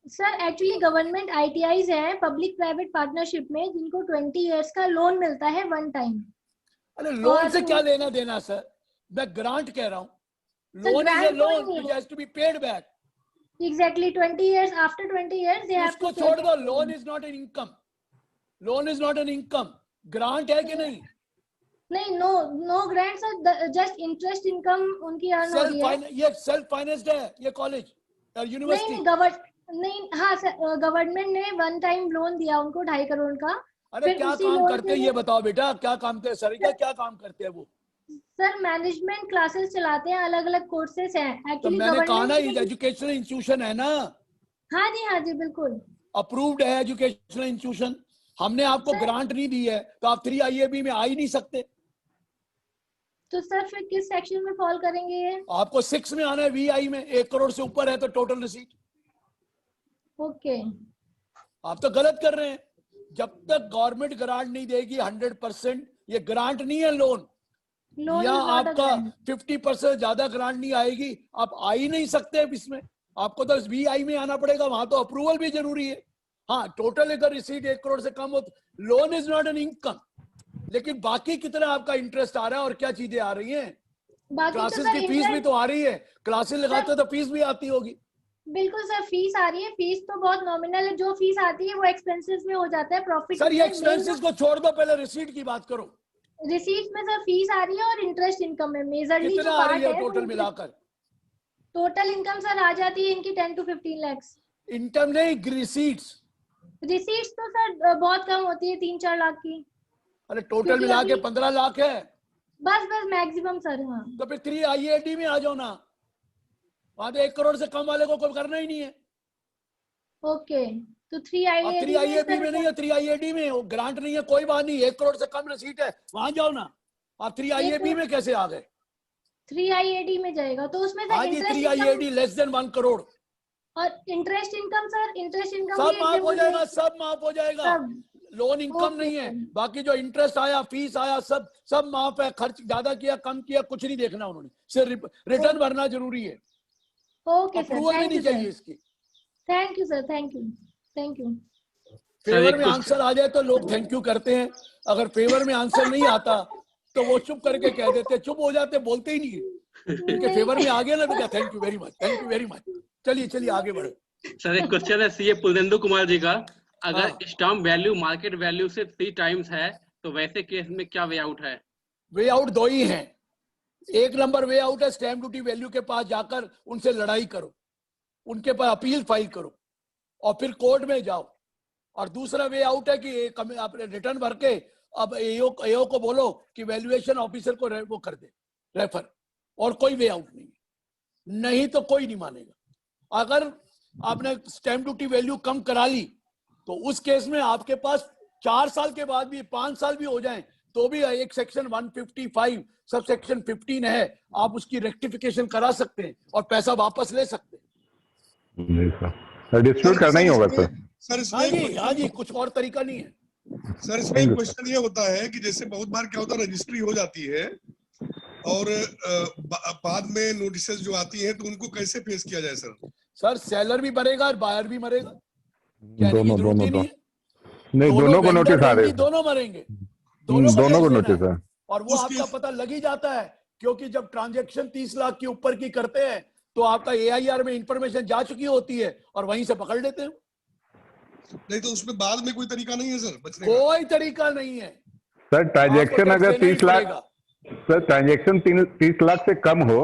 सर एक्चुअली गवर्नमेंट ITIs हैं पब्लिक प्राइवेट पार्टनरशिप में, जिनको 20 इयर्स का लोन मिलता है वन टाइम। अरे लोन और से क्या लेना देना सर, मैं ग्रांट कह रहा हूँ। Sir, loan is a grant कोई लोन नहीं व्हिच है। Has to be paid back. Exactly 20 years, after 20 years they have उसको टू छोड़ दो, loan is not an income, loan is not an income. Grant है कि नहीं? नहीं, no grant sir, just interest income उनकी अर्न हो रही है। ये सेल्फ फाइनेंस्ड है ये कॉलेज और यूनिवर्सिटी। नहीं हाँ सर, गवर्नमेंट ने वन टाइम लोन दिया उनको 2.5 करोड़ का। अरे फिर क्या उसी काम लोन करते के हैं ये लिए बताओ बेटा, क्या काम करते हैं सर, क्या काम करते हैं वो? सर मैनेजमेंट क्लासेस चलाते हैं, अलग अलग कोर्सेस हैं तो एक्चुअली मैंने कहा ना गवर्नमेंट। एजुकेशनल इंस्टीट्यूशन है ना, हाँ जी बिल्कुल। अप्रूव्ड है एजुकेशनल इंस्टीट्यूशन। हमने आपको सर- ग्रांट नहीं दी है तो आप 3IAB में आ ही नहीं सकते। तो सर फिर किस सेक्शन में फॉल करेंगे ये? आपको 6 में आना है, VI में 1 करोड़ से ऊपर है तो टोटल रिसीट। ओके। आप तो गलत कर रहे हैं। जब तक गवर्नमेंट ग्रांट नहीं देगी 100%, ये ग्रांट नहीं है लोन, लोन या इज नॉट अ आपका ग्रांट। 50% ज्यादा ग्रांट नहीं आएगी, आप आ ही नहीं सकते इसमें। आपको तो VI में आना पड़ेगा, वहां तो अप्रूवल भी जरूरी है। हाँ टोटल अगर रिसीट 1 करोड़ से कम हो, loan is not an income. लेकिन बाकी कितना आपका इंटरेस्ट आ रहा है और क्या चीजें आ रही हैं? बाकी तो क्लासेस सर की फीस भी तो आ रही है, क्लासेस लगाते हो तो फीस भी आती होगी। बिल्कुल सर, फीस आ रही है। फीस तो बहुत नॉमिनल है, जो फीस आती है वो एक्सपेंसेस में हो जाता है, प्रॉफिट सर ये एक्सपेंसेस को छोड़ दो, पहले रिसीट की बात करो। रिसीट में सर फीस आ रही है और इंटरेस्ट इनकम है मेजरली कितना जो आ पार्ट रही है है। टोटल मिलाकर? टोटल इनकम सर आ जाती है इनकी 10 to 15 lakhs। इनकम नहीं, रिसीट्स। रिसीट्स तो सर बहुत कम होती है, 3-4 लाख की। अरे टोटल क्योंकि मिला के अभी- 15 लाख है, बस मैक्सिमम सर। हाँ तो फिर 3IAD में आ जाओ ना, वहां तो 1 करोड़ से कम वाले को कोई करना ही नहीं है। ओके, तो आप 3IAB 3IAB में नहीं है, 3IAD में वो ग्रांट नहीं है, कोई बात नहीं, 1 करोड़ से कम रिसीट है, वहां जाओ ना। आप 3IAB में कैसे आ गए? 3IAD में जाएगा तो उसमें हाँ sir ji, interest 3IAD less than 1 crore और interest income sir, interest income सब माफ हो जाएगा, सब माफ हो जाएगा। सब। लोन इनकम ओके, नहीं है, सर। बाकी जो इंटरेस्ट आया, फीस आया, सब माफ है। खर्च ज्यादा किया कम किया कुछ नहीं देखना उन्होंने, सिर्फ रिटर्न भरना जरूरी है। ओके सर, अप्रूवल भी थैंक नहीं यू चाहिए सर। इसकी। Thank you sir, thank you. Favour में आंसर आ जाए तो लोग थैंक यू करते हैं, अगर फेवर में आंसर नहीं आता तो वो चुप करके कह देते, चुप हो जाते, बोलते ही नहीं है। उनके फेवर में आ गया ना तो क्या thank you very much, thank you very much. चलिए आगे बढ़ो। सर एक क्वेश्चन है CA पुलेंदु कुमार जी का, अगर हाँ। स्टाम्प वैल्यू मार्केट वैल्यू से 3 टाइम्स है तो वैसे केस में क्या वे आउट है? वे आउट दो ही हैं। एक नंबर वे आउट है स्टैम्प ड्यूटी वैल्यू के पास जाकर उनसे लड़ाई करो, उनके पास अपील फाइल करो और फिर कोर्ट में जाओ। और दूसरा वे आउट है कि अपने रिटर्न भर के अब AO को बोलो कि वैल्यूएशन ऑफिसर को वो कर दे रेफर, और कोई वे आउट नहीं है। नहीं तो कोई नहीं मानेगा। अगर आपने स्टैम्प ड्यूटी वैल्यू कम करा ली तो उस केस में आपके पास 4 साल के बाद भी 5 साल भी हो जाएं तो भी एक सेक्शन 155 सब सेक्शन 15 है, आप उसकी रेक्टिफिकेशन करा सकते हैं और पैसा वापस ले सकते हैं। जी सर, डिस्प्यूट करना ही होगा सर। सर हाँ जी, कुछ और तरीका नहीं है। सर इसमें एक क्वेश्चन ये होता है कि जैसे बहुत बार क्या होता है, रजिस्ट्री हो जाती है और बाद में नोटिसेस जो आती हैं तो उनको कैसे फेस किया जाए सर? सर सेलर भी मरेगा और बायर भी मरेगा, दोनों दोनों नहीं, दोनों को नोटिस आ रहे हैं। दोनों मरेंगे, दोनों को टैक्स नोटिस देना है। और वो आपका पता लग ही जाता है, क्योंकि जब ट्रांजैक्शन 30 लाख के ऊपर की करते हैं तो आपका AIR में इंफॉर्मेशन जा चुकी होती है और वहीं से पकड़ लेते हैं। नहीं तो उसमें बाद में कोई तरीका नहीं है सर बचने का? कोई तरीका नहीं है सर ट्रांजैक्शन आपको अगर टैक्स देना ही 30 लाख पड़ेगा। सर ट्रांजैक्शन 30 लाख से कम हो,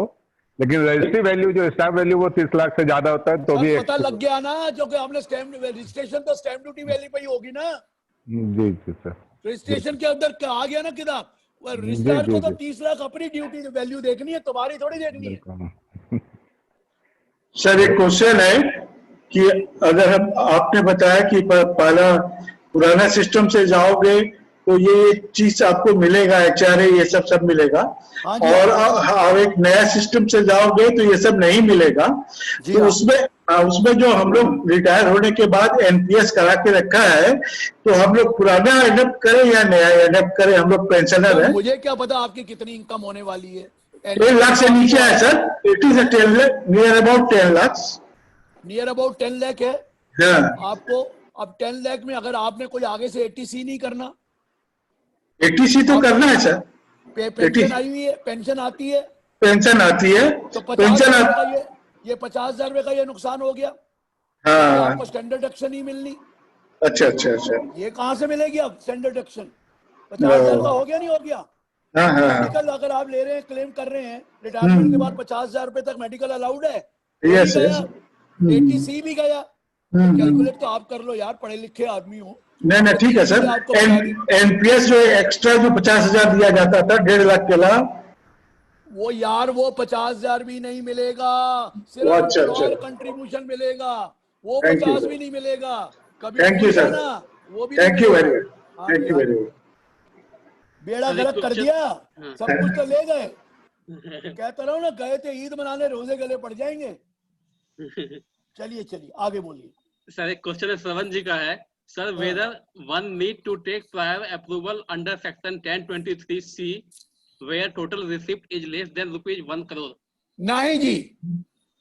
लेकिन रजिस्ट्री वैल्यू जो स्टैम्प वैल्यू वो 30 लाख से ज्यादा होता है तो भी सर पता लग गया ना, जो कि हमने स्टैम्प रजिस्ट्रेशन तो स्टैम्प ड्यूटी वैल्यू पे ही होगी ना, जी जी सर। रजिस्ट्रेशन के अंदर क्या आ गया ना किताब, रजिस्ट्रार को तो 30 लाख अपनी ड्यूटी वैल्यू देखनी है, तुम्हारी थोड़ी देखनी है। बिल्कुल। सर एक क्वेश्चन है कि अगर हम आपने बताया कि पहला पुराना सिस्टम से जाओगे तो ये चीज आपको मिलेगा, HRA ये सब मिलेगा, हाँ जी, और एक नया सिस्टम से जाओगे तो ये सब नहीं मिलेगा। जी तो हाँ। उसमें जो हम लोग रिटायर होने के बाद NPS करा के रखा है, तो हम लोग पुराना एडप्ट करें या नया एडप्ट करें? हम लोग पेंशनर हैं। मुझे क्या पता आपकी कितनी इनकम होने वाली है। 1 लाख से नीचे है sir, it is 10 lakh, near about 10 lakh, near about 10 lakh है हाँ। आपको। अब 10 लाख में अगर आपने कोई आगे से 80C नहीं करना, 80C तो करना है सर, पेंशन आई हुई है, पेंशन आती है, पेंशन आती है, तो 50,000 पेंशन रुपए का ये 50,000 रुपए का ये नुकसान हो गया, तो हाँ। आपको स्टैंडर्ड डिडक्शन नहीं मिलनी। अच्छा अच्छा अच्छा, ये कहाँ से मिलेगी अब स्टैंडर्ड डिडक्शन? 50,000 का हो गया, नहीं हो गया? हाँ हाँ मेडिकल अगर आप ले रहे हैं, क्लेम कर रहे हैं रिटायरमेंट के बाद 50,000 रुपए तक मेडिकल अलाउड है, यस यस, 80C भी गया, कैलकुलेट तो आप कर लो यार, पढ़े लिखे आदमी हो। नहीं ठीक है सर। NPS जो एक्स्ट्रा जो 50,000 दिया जाता था 1.5 लाख के अलावा, वो यार वो 50,000 भी नहीं मिलेगा, सिर्फ अच्छा, अच्छा। कंट्रीब्यूशन मिलेगा, वो Thank you, 50 sir. भी नहीं मिलेगा कभी। Thank you, sir. ना, वो भी थैंक नहीं यू मिलेगा। वेरी मच, हाँ थैंक जी, यू हाँ वेरी जी। मच। बेड़ा सर, एक गर्क कर question- दिया, हाँ। सब कुछ तो ले गए। कहता रहा हूँ ना, गए थे ईद मनाने, रोजे गले पड़ जाएंगे। चलिए आगे बोलिए। सर एक क्वेश्चन है श्रवण जी का है, sir whether one need to take prior approval under section 1023C where total receipt is less than ₹1 crore? नहीं जी,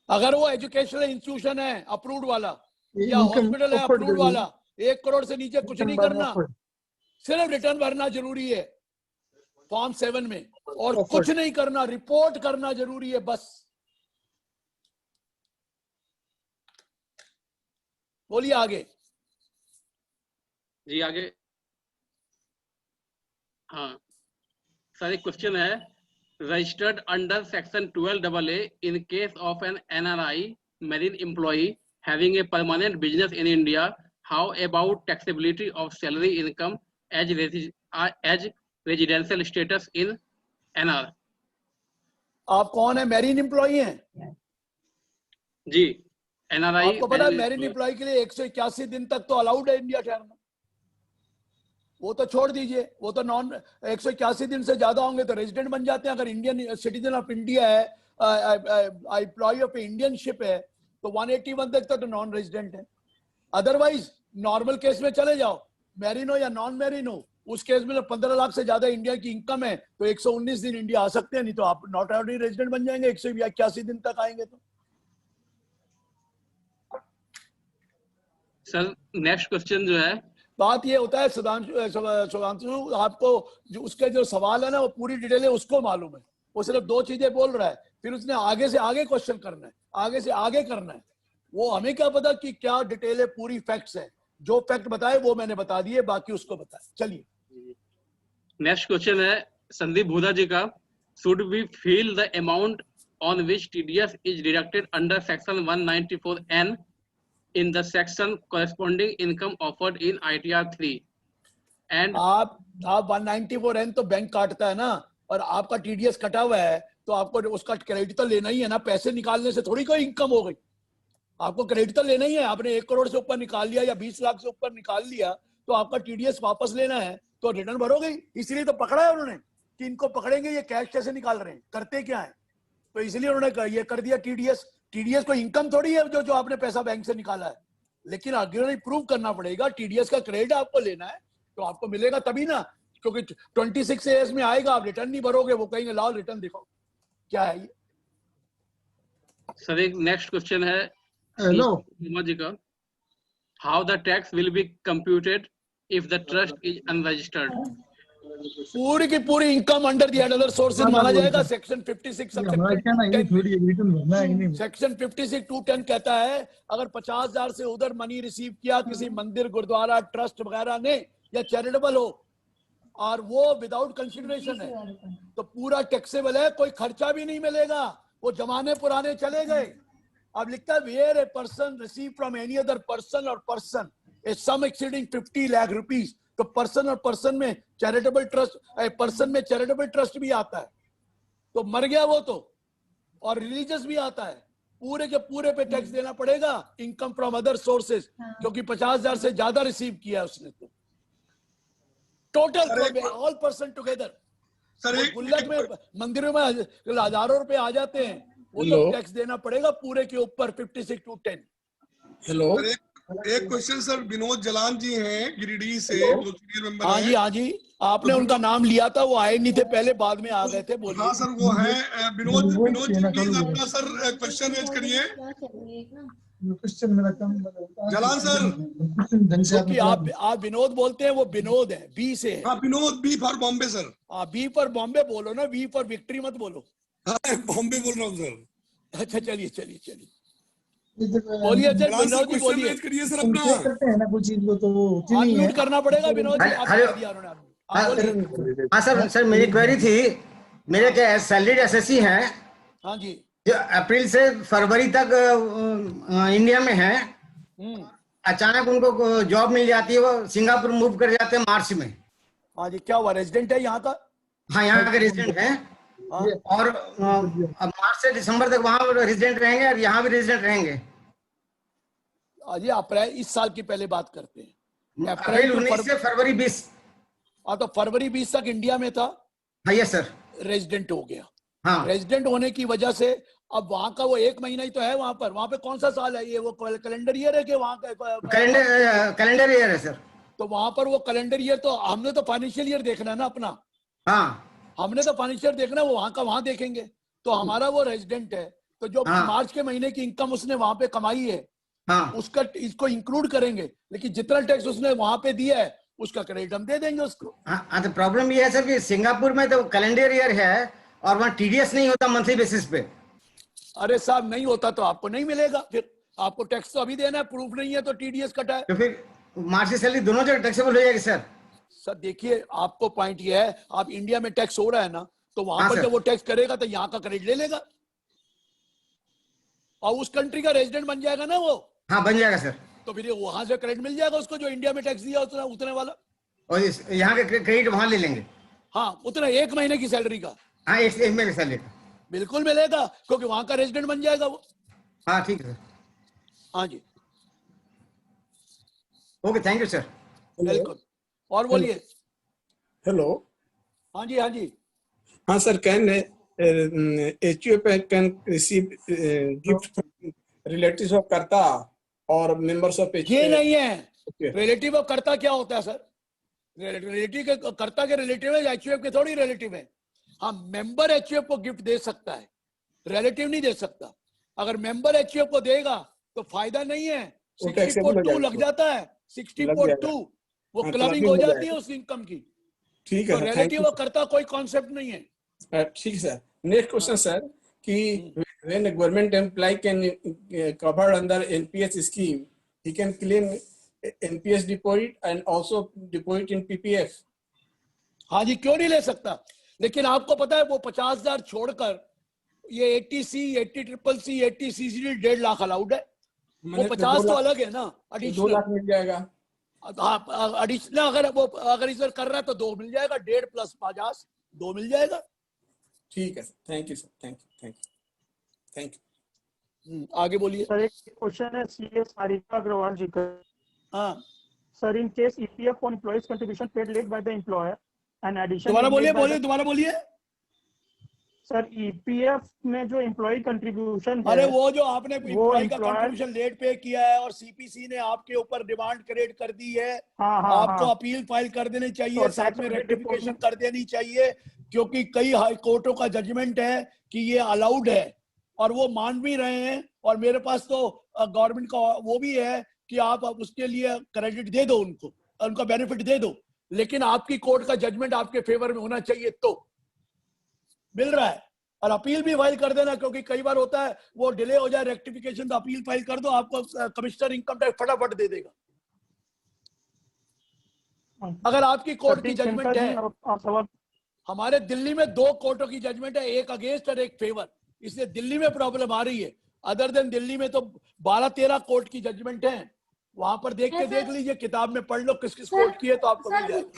अगर वो एजुकेशनल इंस्टीट्यूशन है अप्रूव्ड वाला या हॉस्पिटल है अप्रूव्ड वाला, 1 करोड़ से नीचे कुछ नहीं करना, सिर्फ रिटर्न भरना जरूरी है फॉर्म 7 में, और कुछ नहीं करना, रिपोर्ट करना जरूरी है बस। बोलिए आगे। जी आगे। हाँ सर एक क्वेश्चन है, registered under section 12AA in case of an NRI marine employee having a permanent business in India, how about taxability of salary income as residential status in NR? आप कौन है? मैरीन एम्प्लॉई हैं? जी NRI। आपको पता है marine employ के लिए 181 दिन तक तो अलाउड है इंडिया ठहरना। वो तो छोड़ दीजिए, वो तो नॉन 181 दिन से ज्यादा होंगे तो रेजिडेंट बन जाते हैं। अगर इंडियन सिटीजन ऑफ इंडिया है, एम्प्लॉय ऑफ इंडियन शिप है, तो 181 तक तो नॉन रेजिडेंट है। अदरवाइज नॉर्मल केस में चले जाओ, मैरिन हो या नॉन मैरिन हो, उस केस में 15 लाख से ज्यादा इंडिया की इनकम है तो 119 दिन इंडिया आ सकते हैं, नहीं तो आप नॉट ऑर्डिनरी रेजिडेंट बन जाएंगे, 181 दिन तक आएंगे तो। सर नेक्स्ट क्वेश्चन जो है, बात ये होता है सुधांशु, आपको जो उसके जो सवाल है ना वो पूरी डिटेल है, उसको मालूम है, वो सिर्फ 2 चीजें बोल रहा है, फिर उसने आगे से आगे क्वेश्चन करना है, आगे से आगे करना है। वो हमें क्या पता कि क्या डिटेल है, पूरी फैक्ट्स है, जो फैक्ट बताए वो मैंने बता दिए, बाकी उसको बताए। चलिए नेक्स्ट क्वेश्चन है संदीप भूदा जी का, should we feel the amount on which TDS is deducted under section 194N in the section corresponding income offered in ITR 3 and आप 194N तो बैंक काटता है ना, और आपका TDS कटा हुआ है तो आपको उसका क्रेडिट तो लेना ही है ना, पैसे निकालने से थोड़ी कोई इनकम हो गई, आपको क्रेडिट तो लेना ही है। आपने 1 करोड़ से ऊपर निकाल लिया या 20 लाख से ऊपर निकाल लिया तो आपका TDS वापस लेना है तो रिटर्न भरोगे, इसलिए तो पकड़ा है उन्होंने कि इनको पकड़ेंगे ये कैश कैसे निकाल रहे हैं, करते क्या है, तो इसलिए उन्होंने ये कर दिया। TDS कोई इनकम थोड़ी है जो आपने पैसा बैंक से निकाला है, लेकिन आगे प्रूव करना पड़ेगा। TDS का क्रेडिट आपको लेना है तो आपको मिलेगा तभी ना, क्योंकि 26 AS में आएगा, आप रिटर्न नहीं भरोगे, वो कहेंगे लाओ रिटर्न दिखाओ, क्या है ये। सर एक नेक्स्ट क्वेश्चन है हेलो जी का, how the tax will be computed if the trust is unregistered? पूरी की पूरी income under the other sources माना जाएगा। सेक्शन 56 सेक्शन 56(2)(10) कहता है अगर 50,000 से उधर मनी रिसीव किया किसी मंदिर, गुरुद्वारा, ट्रस्ट वगैरह ने या चैरिटेबल हो और वो विदाउट कंसिडरेशन है तो पूरा टैक्सेबल है, कोई खर्चा भी नहीं मिलेगा। वो जमाने पुराने चले गए। अब लिखता है where a person receive from any other person और person a sum exceeding 50 lakh rupees, तो पर्सन और पर्सन में चैरिटेबल ट्रस्ट, पर्सन में चैरिटेबल ट्रस्ट भी आता है तो मर गया वो तो, और रिलीजियस भी आता है। पूरे के पूरे पे टैक्स देना पड़ेगा इनकम फ्रॉम अदर सोर्सेज, क्योंकि 50,000 से ज्यादा रिसीव किया उसने तो टोटल ऑल पर्सन टुगेदर। गुल्लक में मंदिरों में हजारों रुपए आ जाते हैं, वो तो टैक्स देना पड़ेगा पूरे के ऊपर 56(2)(10). हेलो, एक क्वेश्चन सर, विनोद जलान जी हैं गिरिडीह से, जो सीनियर मेंबर हैं। हाँ जी, हाँ जी, आपने उनका नाम लिया था, वो आए नहीं थे पहले, बाद में आ गए थे। बोलिए। हाँ सर, वो है विनोद जी, प्लीज अपना सर क्वेश्चन रेज करिए। जलान सर, क्योंकि आप विनोद बोलते हैं, वो विनोद है, बी से है। हाँ, Vinod, B for Bombay sir. हाँ, बी फॉर बॉम्बे बोलो ना, वी फॉर विक्ट्री मत बोलो। हाँ, बॉम्बे बोल रहा हूँ सर। अच्छा, चलिए चलिए चलिए, बोलिए सर, विनोद जी बोलिए। करिए सर अपना। अनम्यूट करना पड़ेगा विनोद जी, आप कह दिया उन्होंने। हाँ सर, सर मेरी क्वेरी थी, मेरे क्या सैलरीड एसएससी हैं। हाँ जी। जो अप्रैल से फरवरी तक इंडिया में है, अचानक उनको जॉब मिल जाती है, वो सिंगापुर मूव कर जाते हैं मार्च में। हाँ जी, क्या हुआ, रेजिडेंट है यहाँ का? हाँ, यहाँ के रेजिडेंट हैं। और अब मार्च से दिसंबर तक वहाँ रेजिडेंट रहेंगे और यहाँ भी रेजिडेंट रहेंगे। अजय, अप्रैल इस साल की पहले बात करते हैं, अप्रैल 19 से फरवरी 20। हाँ, तो फरवरी 20 तक इंडिया में था। हाँ यस सर। रेजिडेंट हो गया। हाँ, रेजिडेंट होने की वजह से अब वहाँ का वो 1 महीना ही तो है वहाँ पर। वहाँ पे कौन सा साल है ये, वो कैलेंडर ईयर है कि वहाँ का कैलेंडर ईयर है सर। तो वहाँ पर वो कैलेंडर ईयर, तो हमने तो फाइनेंशियल ईयर देखना है ना अपना। हाँ, हमने तो फाइनेंशियल देखना है, वो वहाँ का वहाँ देखेंगे। तो हमारा वो रेजिडेंट है, तो जो मार्च के महीने की इनकम उसने वहाँ पे कमाई है, उसका इसको इंक्लूड करेंगे, लेकिन जितना टैक्स उसने वहाँ पे दिया है उसका क्रेडिट हम दे देंगे उसको। हाँ, तो प्रॉब्लम ये है सर कि सिंगापुर में तो कैलेंडर ईयर है और वहाँ टीडीएस नहीं होता मंथली बेसिस पे। अरे साहब, नहीं होता तो आपको नहीं मिलेगा, फिर आपको टैक्स तो अभी देना है, प्रूफ नहीं है तो टीडीएस कटा है। तो फिर मार्च की सैलरी दोनों जगह टैक्सेबल हो जाएगी सर। सर देखिए, आपको पॉइंट ये है, आप इंडिया में टैक्स हो रहा है ना, तो वहां पर जब वो टैक्स करेगा तो यहाँ का क्रेडिट ले लेगा और उस कंट्री का रेजिडेंट बन जाएगा ना वो। हाँ, बन जाएगा सर। तो फिर वहां से क्रेडिट मिल जाएगा उसको, जो इंडिया में टैक्स दिया उतने वाला, और यहाँ के क्रेडिट वहां ले लेंगे। हाँ, उतना 1 महीने की सैलरी का। हाँ, एक महीने की सैलरी का बिल्कुल मिलेगा, क्योंकि वहां का रेजिडेंट बन जाएगा वो। हाँ, ठीक है सर। हाँ जी, ओके, थैंक यू सर। बिल्कुल। और बोलिए। हेलो। हाँ जी, हाँ जी। हाँ sir, can HUF can receive gift relatives of कर्ता और मेंबर्स ऑफ HUF? ये नहीं है। रिलेटिव ऑफ कर्ता क्या होता है सर? रिलेटिव के कर्ता के रिलेटिव है, HUF के थोड़ी रिलेटिव है। हाँ, मेंबर HUF को गिफ्ट दे सकता है, रिलेटिव नहीं दे सकता। अगर मेंबर HUF को देगा तो फायदा नहीं है, 60/2 लग जाता है, 60/2 वो क्लबिंग हो जाती है उस इनकम की। ठीक है, रिलेटिव और कर्ता कोई कॉन्सेप्ट नहीं है। ठीक है सर। नेक्स्ट क्वेश्चन सर, कि when a government employee can covered under NPS scheme, he can claim NPS deposit and also deposit in PPF. हाँ जी, क्यों नहीं ले सकता? लेकिन आपको पता है वो 50,000 छोड़कर ये 80C, 80CCC, 80CCD 1.5 lakh allowed है। वो 50 तो अलग है ना, एडिशनल 2 लाख मिल जाएगा। हाँ, एडिशनल अगर इधर कर रहा है तो 2 मिल जाएगा, 1.5 + 50 2 मिल जाएगा। ठीक है sir, thank you sir, thank you. आगे बोलिए सर। एक क्वेश्चन है सीए सारिका अग्रवाल जी का। हाँ sir, in case EPF on employees contribution paid late by the employer and addition दोबारा बोलिए सर, EPF में जो एम्प्लॉय कंट्रीब्यूशन है, अरे वो जो आपने एम्प्लॉय का कंट्रीब्यूशन लेट पे किया है और CPC ने आपके ऊपर डिमांड क्रिएट कर दी है, आपको अपील फाइल कर देनी चाहिए, साथ में रेक्टिफिकेशन कर देनी चाहिए, क्योंकि कई हाई कोर्टों का जजमेंट है कि ये अलाउड है और वो मान भी रहे हैं। और मेरे पास तो गवर्नमेंट का वो भी है कि आप उसके लिए क्रेडिट दे दो, उनको उनका बेनिफिट दे दो। लेकिन आपकी कोर्ट का जजमेंट आपके फेवर में होना चाहिए तो मिल रहा है। और अपील भी फाइल कर देना, क्योंकि कई बार होता है वो डिले हो जाए रेक्टिफिकेशन, तो अपील फाइल कर दो, आपको कमिश्नर इनकम टैक्स फटाफट दे देगा। अगर आपकी कोर्ट की जजमेंट है, हमारे दिल्ली में 2 कोर्टों की जजमेंट है, एक अगेंस्ट और एक फेवर, इसलिए दिल्ली में प्रॉब्लम आ रही है। अदर देन दिल्ली में तो 12-13 कोर्ट की जजमेंट है, वहां पर देख लीजिए, किताब में पढ़ लो किस किस कोर्ट की है, तो आपको मिल जाएगा।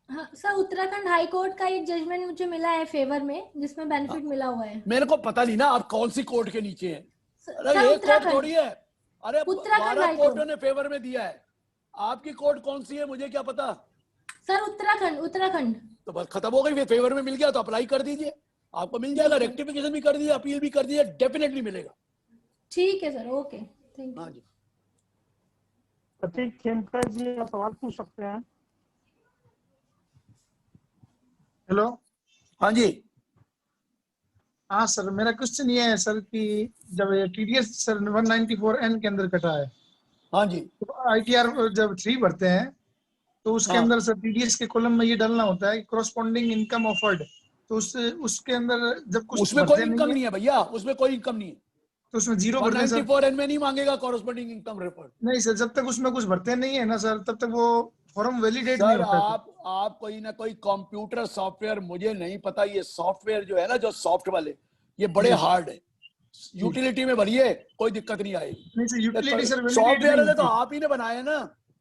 हाँ सर, उत्तराखंड हाई कोर्ट का एक जजमेंट मुझे मिला है फेवर में, जिसमें बेनिफिट मिला हुआ है। मेरे को पता नहीं ना आप कौन सी कोर्ट के नीचे हैं। अरे एक कोर्ट थोड़ी है, अरे 12 कोर्टों ने फेवर में दिया है, आपकी कोर्ट कौन सी है मुझे क्या पता। सर उत्तराखंड। तो बस खत्म हो गई, फेवर में मिल गया तो अप्लाई कर दीजिए, आपको मिल जाएगा। रेक्टिफिकेशन भी कर दीजिए, अपील भी कर दीजिए, डेफिनेटली मिलेगा। ठीक है सर, ओके, थैंक यू। हाँ जी, प्रतीक खेमका जी आप सवाल पूछ सकते हैं। हेलो, हाँ जी, हाँ सर, मेरा क्वेश्चन ये है सर कि जब TDS सर 194N के अंदर कटा है, हाँ जी, तो ITR जब 3 भरते हैं तो उसके अंदर सर TDS के कॉलम में ये डालना होता है कॉरस्पॉन्डिंग इनकम ऑफर्ड, तो उसके अंदर जब कुछ उसमें कोई इनकम नहीं है भैया, उसमें कोई इनकम नहीं है, तो उसमें 0 भरते हैं सर। 194N में नहीं मांगेगा कॉरस्पॉन्डिंग इनकम रिपोर्ट। नहीं सर, जब तक उसमें कुछ भरते नहीं है ना सर, तब तक वो फॉर्म वैलिडेट नहीं होता। आप कोई ना कोई कंप्यूटर सॉफ्टवेयर, मुझे नहीं पता, ये सॉफ्टवेयर जो है ना, जो सॉफ्ट वाले, ये बड़े हार्ड है, यूटिलिटी में भरिए कोई दिक्कत नहीं आएगी। नहीं सर, यूटिलिटी सर सॉफ्टवेयर है तो आप ही ने बनाया ना,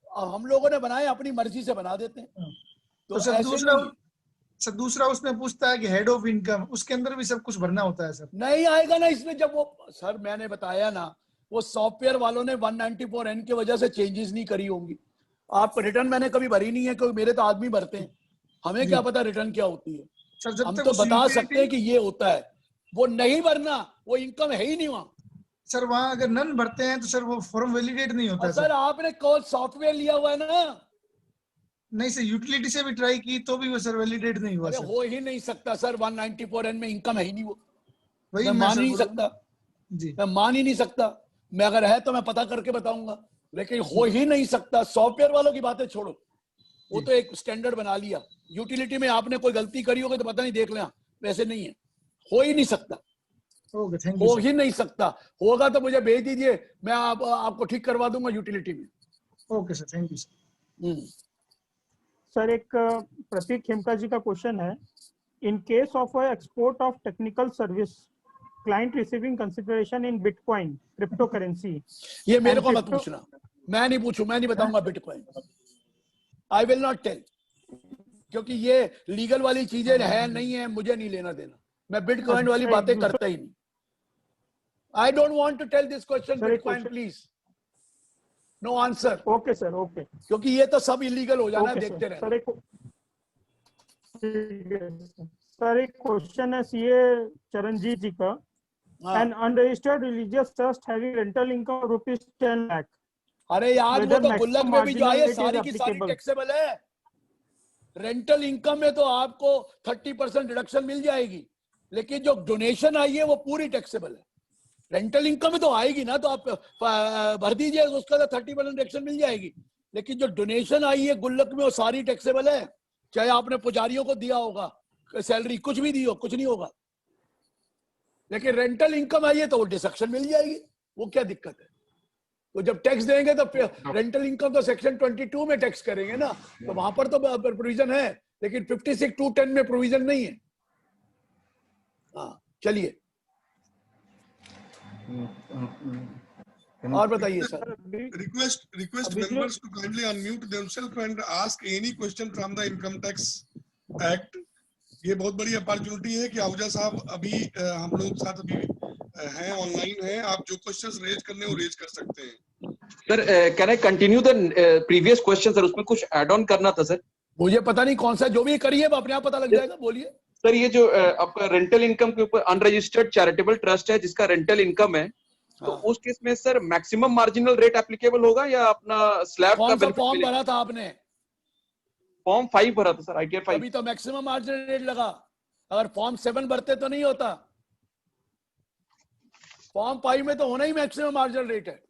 हम लोगों ने बनाए, अपनी मर्जी से बना देते हैं। तो सर दूसरा उसमें पूछता है कि हेड ऑफ इनकम, उसके अंदर भी सब कुछ भरना होता है सर। नहीं आएगा ना इसमें, जब वो सर मैंने बताया ना, वो सॉफ्टवेयर वालों ने 194N की वजह से चेंजेस नहीं करी होंगी। आप रिटर्न मैंने कभी भरी नहीं है, क्योंकि मेरे तो आदमी भरते हैं, हमें क्या पता रिटर्न क्या होती है। सर जब हम तक तो बता सकते हैं कि ये होता है, वो नहीं भरना, वो इनकम है ही नहीं वहां। सर वहां अगर नन भरते हैं तो सर वो फॉर्म वैलिडेट नहीं होता। सर आपने कौन सॉफ्टवेयर लिया हुआ है ना? नहीं सर, यूटिलिटी से भी ट्राई की तो भी वो सर वैलिडेट नहीं हुआ। अरे हो ही नहीं सकता सर, 194N में इनकम है ही नहीं, वो वही मैं मान नहीं सकता जी, मैं मान ही नहीं सकता। मैं अगर है तो मैं पता करके बताऊंगा, लेकिन हो ही नहीं सकता। सॉफ्टवेयर वालों की बातें छोड़ो, वो तो एक स्टैंडर्ड बना लिया। यूटिलिटी में आपने कोई गलती करी होगी तो पता नहीं, देख लें, वैसे नहीं है, हो ही नहीं सकता, हो ही नहीं सकता। होगा तो मुझे भेज दीजिए, मैं आपको ठीक करवा दूंगा यूटिलिटी में। Okay sir, thank you sir. Sir एक प्रतीक खेमका जी का क्वेश्चन है, in case of export of technical service client receiving consideration in bitcoin crypto currency. ये मेरे को मत पूछना, मैं नहीं बताऊंगा bitcoin, I will not tell, क्योंकि ये लीगल वाली चीजें है नहीं है, मुझे नहीं लेना देना, मैं बिटकॉइन वाली बातें करता ही नहीं। I don't want to tell this question bitcoin, please no answer. Okay sir, okay, क्योंकि ये तो सब इलीगल हो जाना, देखते रहे। सर एक क्वेश्चन है सीए चरणजीत जी का, N unregistered religious trust having rental income ₹10 lakh. अरे यार वो तो गुल्लक में भी जो है सारी की सारी टैक्सेबल है। रेंटल इनकम में तो आपको 30% डिडक्शन मिल जाएगी, लेकिन जो डोनेशन आई है वो पूरी टैक्सेबल है। रेंटल इनकम में तो आएगी ना, तो आप भर दीजिए, उसका तो 30% डिडक्शन मिल जाएगी, लेकिन जो डोनेशन आई है गुल्लक में वो सारी टैक्सेबल है। चाहे आपने पुजारियों को दिया होगा सैलरी, कुछ भी दी हो, कुछ नहीं होगा। लेकिन रेंटल इनकम आई है तो वो डिडक्शन मिल जाएगी, वो क्या दिक्कत है। तो जब टैक्स देंगे तो रेंटल इनकम तो सेक्शन 22 में टैक्स करेंगे ना, तो वहां पर तो प्रोविजन है, लेकिन 56(2)(10) में प्रोविजन नहीं है। हाँ चलिए और बताइए sir. Request members to kindly unmute themselves and ask any question from the Income Tax Act। ये बहुत बड़ी अपॉर्चुनिटी है कि आहूजा साहब अभी हम लोग साथ अभी हैं, ऑनलाइन हैं, आप जो क्वेश्चंस रेज करने वो रेज कर सकते हैं। Sir can I continue the previous question sir, उसमें कुछ ऐड ऑन करना था सर। मुझे पता नहीं कौन सा, जो भी करिए अपने आप पता लग जाएगा, बोलिए सर। ये जो आपका रेंटल इनकम के ऊपर अनरजिस्टर्ड चैरिटेबल ट्रस्ट है जिसका रेंटल इनकम है, तो उस केस में sir maximum marginal rate applicable होगा या अपना स्लैब का बेनिफिट? फॉर्म भरा था आपने? फॉर्म 5 भरा था सर, ITR 5। अभी तो मैक्सिमम मार्जिनल रेट लगा, अगर फॉर्म 7 भरते तो नहीं होता। फॉर्म 5 में तो होना ही मैक्सिमम मार्जिनल रेट है।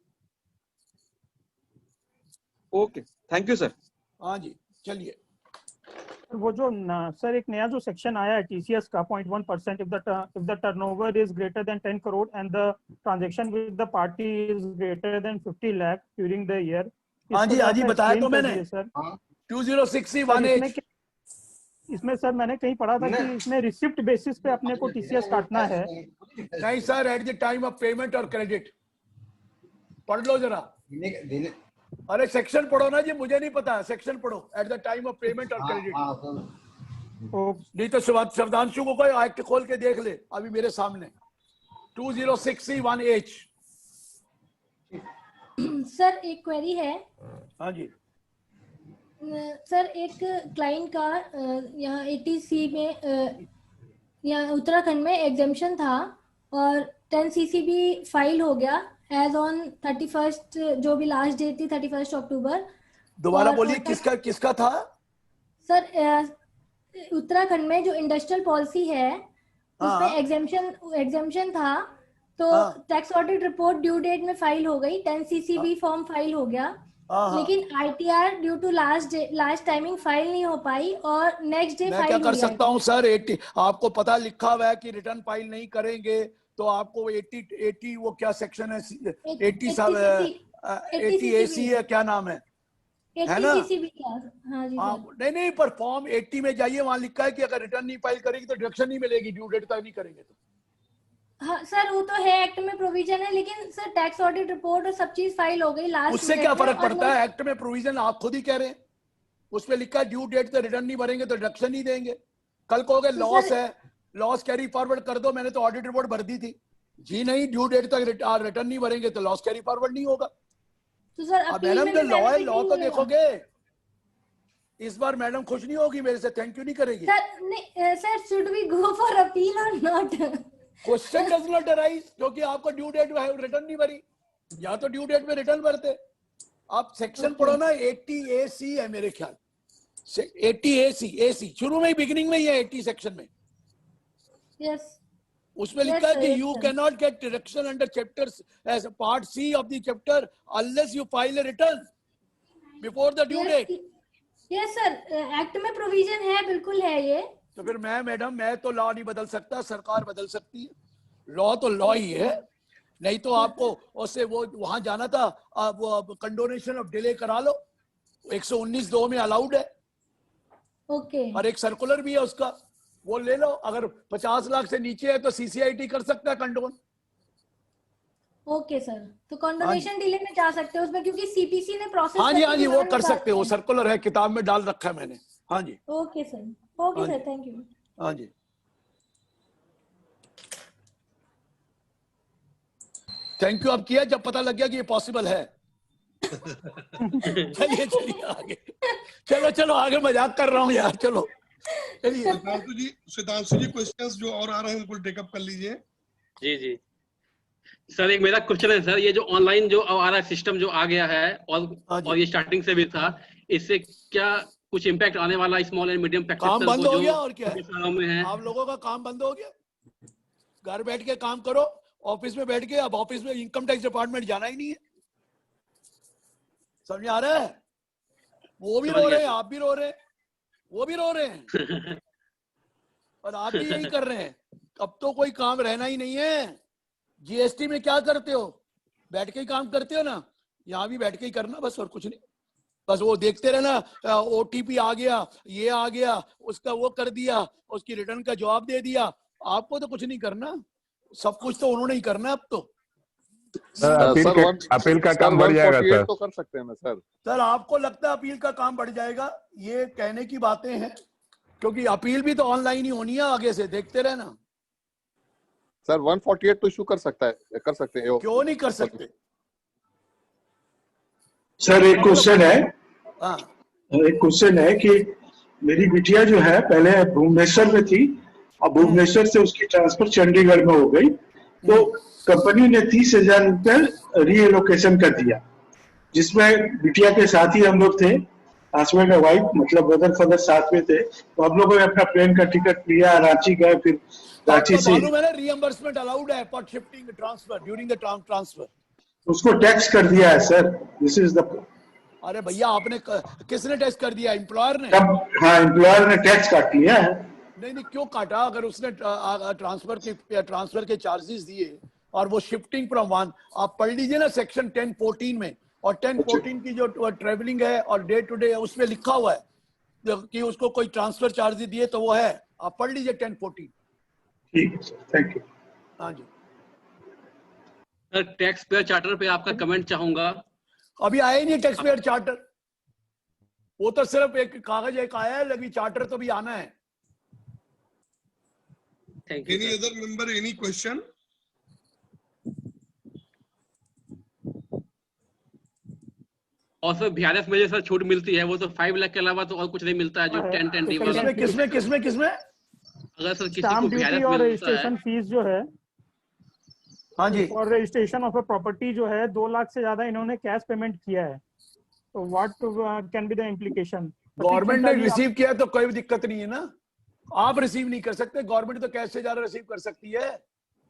Okay, thank you sir. हाँ जी, चलिए। वो जो सर एक नया जो सेक्शन आया है टीसीएस का 0.1% if the turnover is greater than 10 crore and the transaction with the party is greater than 50 lakh during the year. हाँ जी बताया तो मैंने सर 2061H। इसमें सर मैंने कहीं पढ़ा था कि इसमें रिसिप्ट बेसिस पे अपने को टीसीएस काटना है। नहीं sir, at the time of payment और क्रेडिट। पढ़ लो जरा, अरे सेक्शन पढ़ो ना जी, मुझे नहीं पता, सेक्शन पढ़ो, at the time of payment और क्रेडिट। नहीं तो शब्दांशु को कोई एक्ट खोल के देख ले, अभी मेरे सामने 2061H। सर एक क्वेरी है। हाँ जी सर, एक क्लाइंट का यहाँ 80C में यहाँ उत्तराखंड में एग्जेम्पशन था और 10 CCB फाइल हो गया एज ऑन 31st, जो भी लास्ट डेट थी 31 अक्टूबर। दोबारा बोलिए, किसका था सर? उत्तराखंड में जो इंडस्ट्रियल पॉलिसी है उसमें एग्जेम्पशन था, तो tax audit report due date में फाइल हो गई, 10 CCB फॉर्म फाइल हो गया, लेकिन ITR due to last timing file नहीं हो पाई और नेक्स्ट डे फाइल। मैं क्या कर सकता हूँ सर? 80 आपको पता लिखा हुआ है कि रिटर्न फाइल नहीं करेंगे तो आपको 80 वो क्या सेक्शन है, 80 AC है, क्या नाम है ना? हाँ जी नहीं पर फॉर्म 80 में जाइए, वहां लिखा है कि अगर रिटर्न नहीं फाइल करेगी तो डिडक्शन नहीं मिलेगी, ड्यू डेट तक नहीं करेंगे तो। हाँ सर, वो तो है, एक्ट में प्रोविजन है, लेकिन सर टैक्स ऑडिट रिपोर्ट और सब चीज फाइल हो गई लास्ट। उससे क्या फर्क पड़ता है? एक्ट में प्रोविजन आप खुद ही कह रहे हैं, उसमें लिखा है ड्यू डेट तक रिटर्न नहीं भरेंगे तो डिडक्शन नहीं देंगे। कल कहोगे लॉस है, लॉस कैरी फॉरवर्ड कर दो, मैंने तो ऑडिट रिपोर्ट भर दी थी जी, नहीं ड्यू डेट तक रिटर्न नहीं भरेंगे तो लॉस कैरी फॉरवर्ड नहीं होगा। तो सर मैडम जो लॉ है, लॉ को देखोगे, इस बार मैडम खुश नहीं होगी मेरे से, थैंक यू नहीं करेगी। सर नहीं sir, should we go for appeal or not? Question does not arise, क्योंकि आपको ड्यू डेट में रिटर्न नहीं भरी, या तो ड्यू डेट में रिटर्न भरते। आप सेक्शन पढ़ो ना, 80 AC है मेरे ख्याल, 80 AC शुरू में ही, बिगिनिंग में ही है 80 सेक्शन में। यस, उसमें लिखा है कि you can not get deduction under chapters as part C of the chapter unless you file a return before the due date. Yes sir, act में प्रोविजन है, बिल्कुल है ये। तो फिर मैडम मैं तो लॉ नहीं बदल सकता, सरकार बदल सकती है। लॉ तो लॉ ही है, नहीं तो आपको उससे वो वहां जाना था, वो कंडोनेशन ऑफ डिले करा लो, 119(2) में अलाउड है। ओके। और एक सर्कुलर भी है उसका, वो ले लो। अगर 50 लाख से नीचे है तो CCIT कर सकता है कंडोन। ओके सर, तो कंडोनेशन डिले में जा सकते हैं उसमें, क्योंकि CPC ने प्रोसेस। हाँ जी वो कर सकते हो, वो सर्कुलर है, किताब में डाल रखा है मैंने। हाँ जी okay sir, okay sir, thank you. हाँ जी थैंक यू। अब किया जब पता लग गया कि ये पॉसिबल है। चलिए आगे, चलो आगे, मजाक कर रहा हूँ यार, चलो चलिए। सिद्धांशु जी क्वेश्चंस जो और आ रहे हैं उनको टेकअप कर लीजिए। जी सर, एक मेरा क्वेश्चन है सर, ये जो ऑनलाइन जो आ रहा है सिस्टम जो आ गया है और ये स्टार्टिंग से भी था, इससे क्या कुछ इम्पैक्ट आने वाला स्मॉल एंड मीडियम काम बंद हो गया और क्या में है? आप लोगों का काम बंद हो गया, घर बैठ के काम करो, ऑफिस में बैठ के। अब ऑफिस में इनकम टैक्स डिपार्टमेंट जाना ही नहीं है, समझ आ रहा है? वो भी रो रहे हैं, आप भी रो रहे हैं, वो भी रो रहे हैं और आप भी यही कर रहे हैं। अब तो कोई काम रहना ही नहीं है। GST में क्या करते हो? बैठ के ही काम करते हो ना, यहाँ भी बैठ के ही करना बस, और कुछ नहीं। बस वो देखते रहना, OTP आ गया, ये आ गया, उसका वो कर दिया, उसकी रिटर्न का जवाब दे दिया। आपको तो कुछ नहीं करना, सब कुछ तो उन्होंने ही करना। अब तो अपील का काम बढ़ जाएगा सर, तो कर सकते हैं ना सर आपको लगता है अपील का काम बढ़ जाएगा? ये कहने की बातें हैं, क्योंकि अपील भी तो ऑनलाइन ही होनी है, आगे से देखते रहना। सर 148 तो इशू कर सकते हैं, क्यों नहीं कर सकते? सर एक क्वेश्चन है कि मेरी बिटिया जो है पहले भुवनेश्वर में थी, अब भुवनेश्वर से उसकी ट्रांसफर चंडीगढ़ में हो गई, तो कंपनी ने 30,000 रुपये रीएलोकेशन कर दिया, जिसमें बिटिया के साथ ही हम लोग थे, हस्बैंड और वाइफ, मतलब ब्रदर फादर साथ में थे। तो हम लोगों ने अपना प्लेन का टिकट लिया, रांची गए, फिर रांची से रीइंबर्समेंट अलाउड है for shifting transfer during the transfer. उसको टैक्स कर दिया है सर, दिस इज द अरे भैया आपने किसने टैक्स कर दिया? एम्प्लॉयर ने? हाँ, एम्प्लॉयर ने टैक्स काट लिया है। नहीं क्यों काटा? अगर उसने ट्रांसफर के चार्जेस दिए और वो शिफ्टिंग फ्रॉम वन, आप पढ़ लीजिए ना सेक्शन 1014 में, और 1014 की जो ट्रेवलिंग है और डे टू डे है उसमें लिखा हुआ है कि उसको कोई ट्रांसफर चार्जेस दिए तो वो है, आप पढ़ लीजिए 1014। ठीक है सर, थैंक यू। हाँ जी सर, टैक्स पेयर चार्टर पे आपका कमेंट चाहूंगा। अभी आया ही नहीं टैक्स पेयर चार्टर, वो तो सिर्फ एक कागज एक आया है, लेकिन चार्टर तो भी आना है। Any other member, any question? और सर VRS में जो सर छूट मिलती है वो तो 5 लाख के अलावा तो और कुछ नहीं मिलता है, जो 10 किसमें अगर सर किसी स्टाम्प को ड्यूटी VRS और मिलता रजिस्ट्रेशन फीस जो है, हाँ जी, और रजिस्ट्रेशन ऑफ अ प्रॉपर्टी जो है 2 लाख से ज्यादा इन्होंने कैश पेमेंट किया है, तो what can be the implication? Government ने रिसीव किया तो कोई दिक्कत नहीं है ना, आप रिसीव नहीं कर सकते, गवर्नमेंट तो कैश से ज्यादा रिसीव कर सकती है।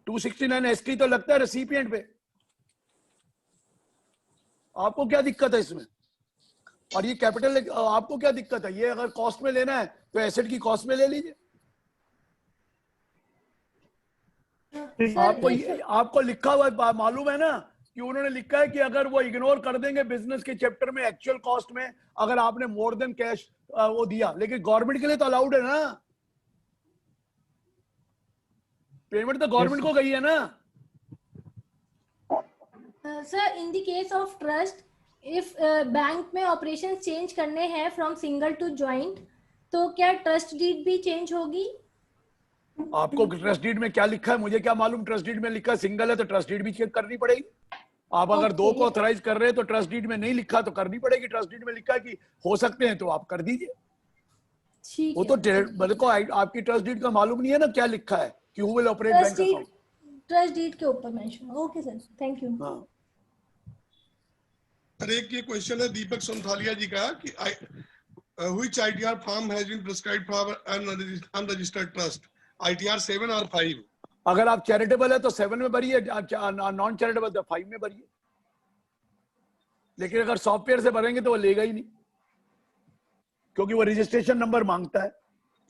269 ST तो लगता है रेसिपिएंट पे, आपको क्या दिक्कत है इसमें? और ये कैपिटल आपको क्या दिक्कत है? ये अगर कॉस्ट में लेना है तो एसेट की कॉस्ट में ले लीजिए। आपको लिखा हुआ मालूम है ना कि उन्होंने लिखा है कि अगर वो इग्नोर कर देंगे बिजनेस के चैप्टर में एक्चुअल कॉस्ट में, अगर आपने मोर देन कैश वो दिया, लेकिन गवर्नमेंट के लिए तो अलाउड है ना, पेमेंट तो गवर्नमेंट को गई है ना। Sir, in the case of trust, if bank में ऑपरेशन चेंज करने हैं फ्रॉम सिंगल टू जॉइंट, तो क्या ट्रस्ट डीड भी चेंज होगी? आपको ट्रस्ट डीड में क्या लिखा है मुझे क्या मालूम? ट्रस्ट डीड में लिखा सिंगल है तो ट्रस्ट डीड भी चेक करनी पड़ेगी। आप अगर दो को ऑथराइज कर रहे हैं तो ट्रस्ट डीड में नहीं लिखा तो करनी पड़ेगी। ट्रस्ट डीड में लिखा है कि हो सकते हैं तो आप कर दीजिए। वो तो मेरे को आपकी ट्रस्ट डीड का मालूम नहीं है ना क्या लिखा है कि who will operate bank account. Trust deed के ऊपर mention. Okay sir, thank you. Sir, एक ये क्वेश्चन है दीपक सोनथालिया जी का कि which ITR form has been prescribed for unregistered trust, ITR 7 or 5? अगर आप चैरिटेबल है तो 7 में भरिए, नॉन चैरिटेबल तो 5 में भरिए, लेकिन अगर सॉफ्टवेयर से भरेंगे तो वो लेगा ही नहीं, क्योंकि वो रजिस्ट्रेशन नंबर मांगता है।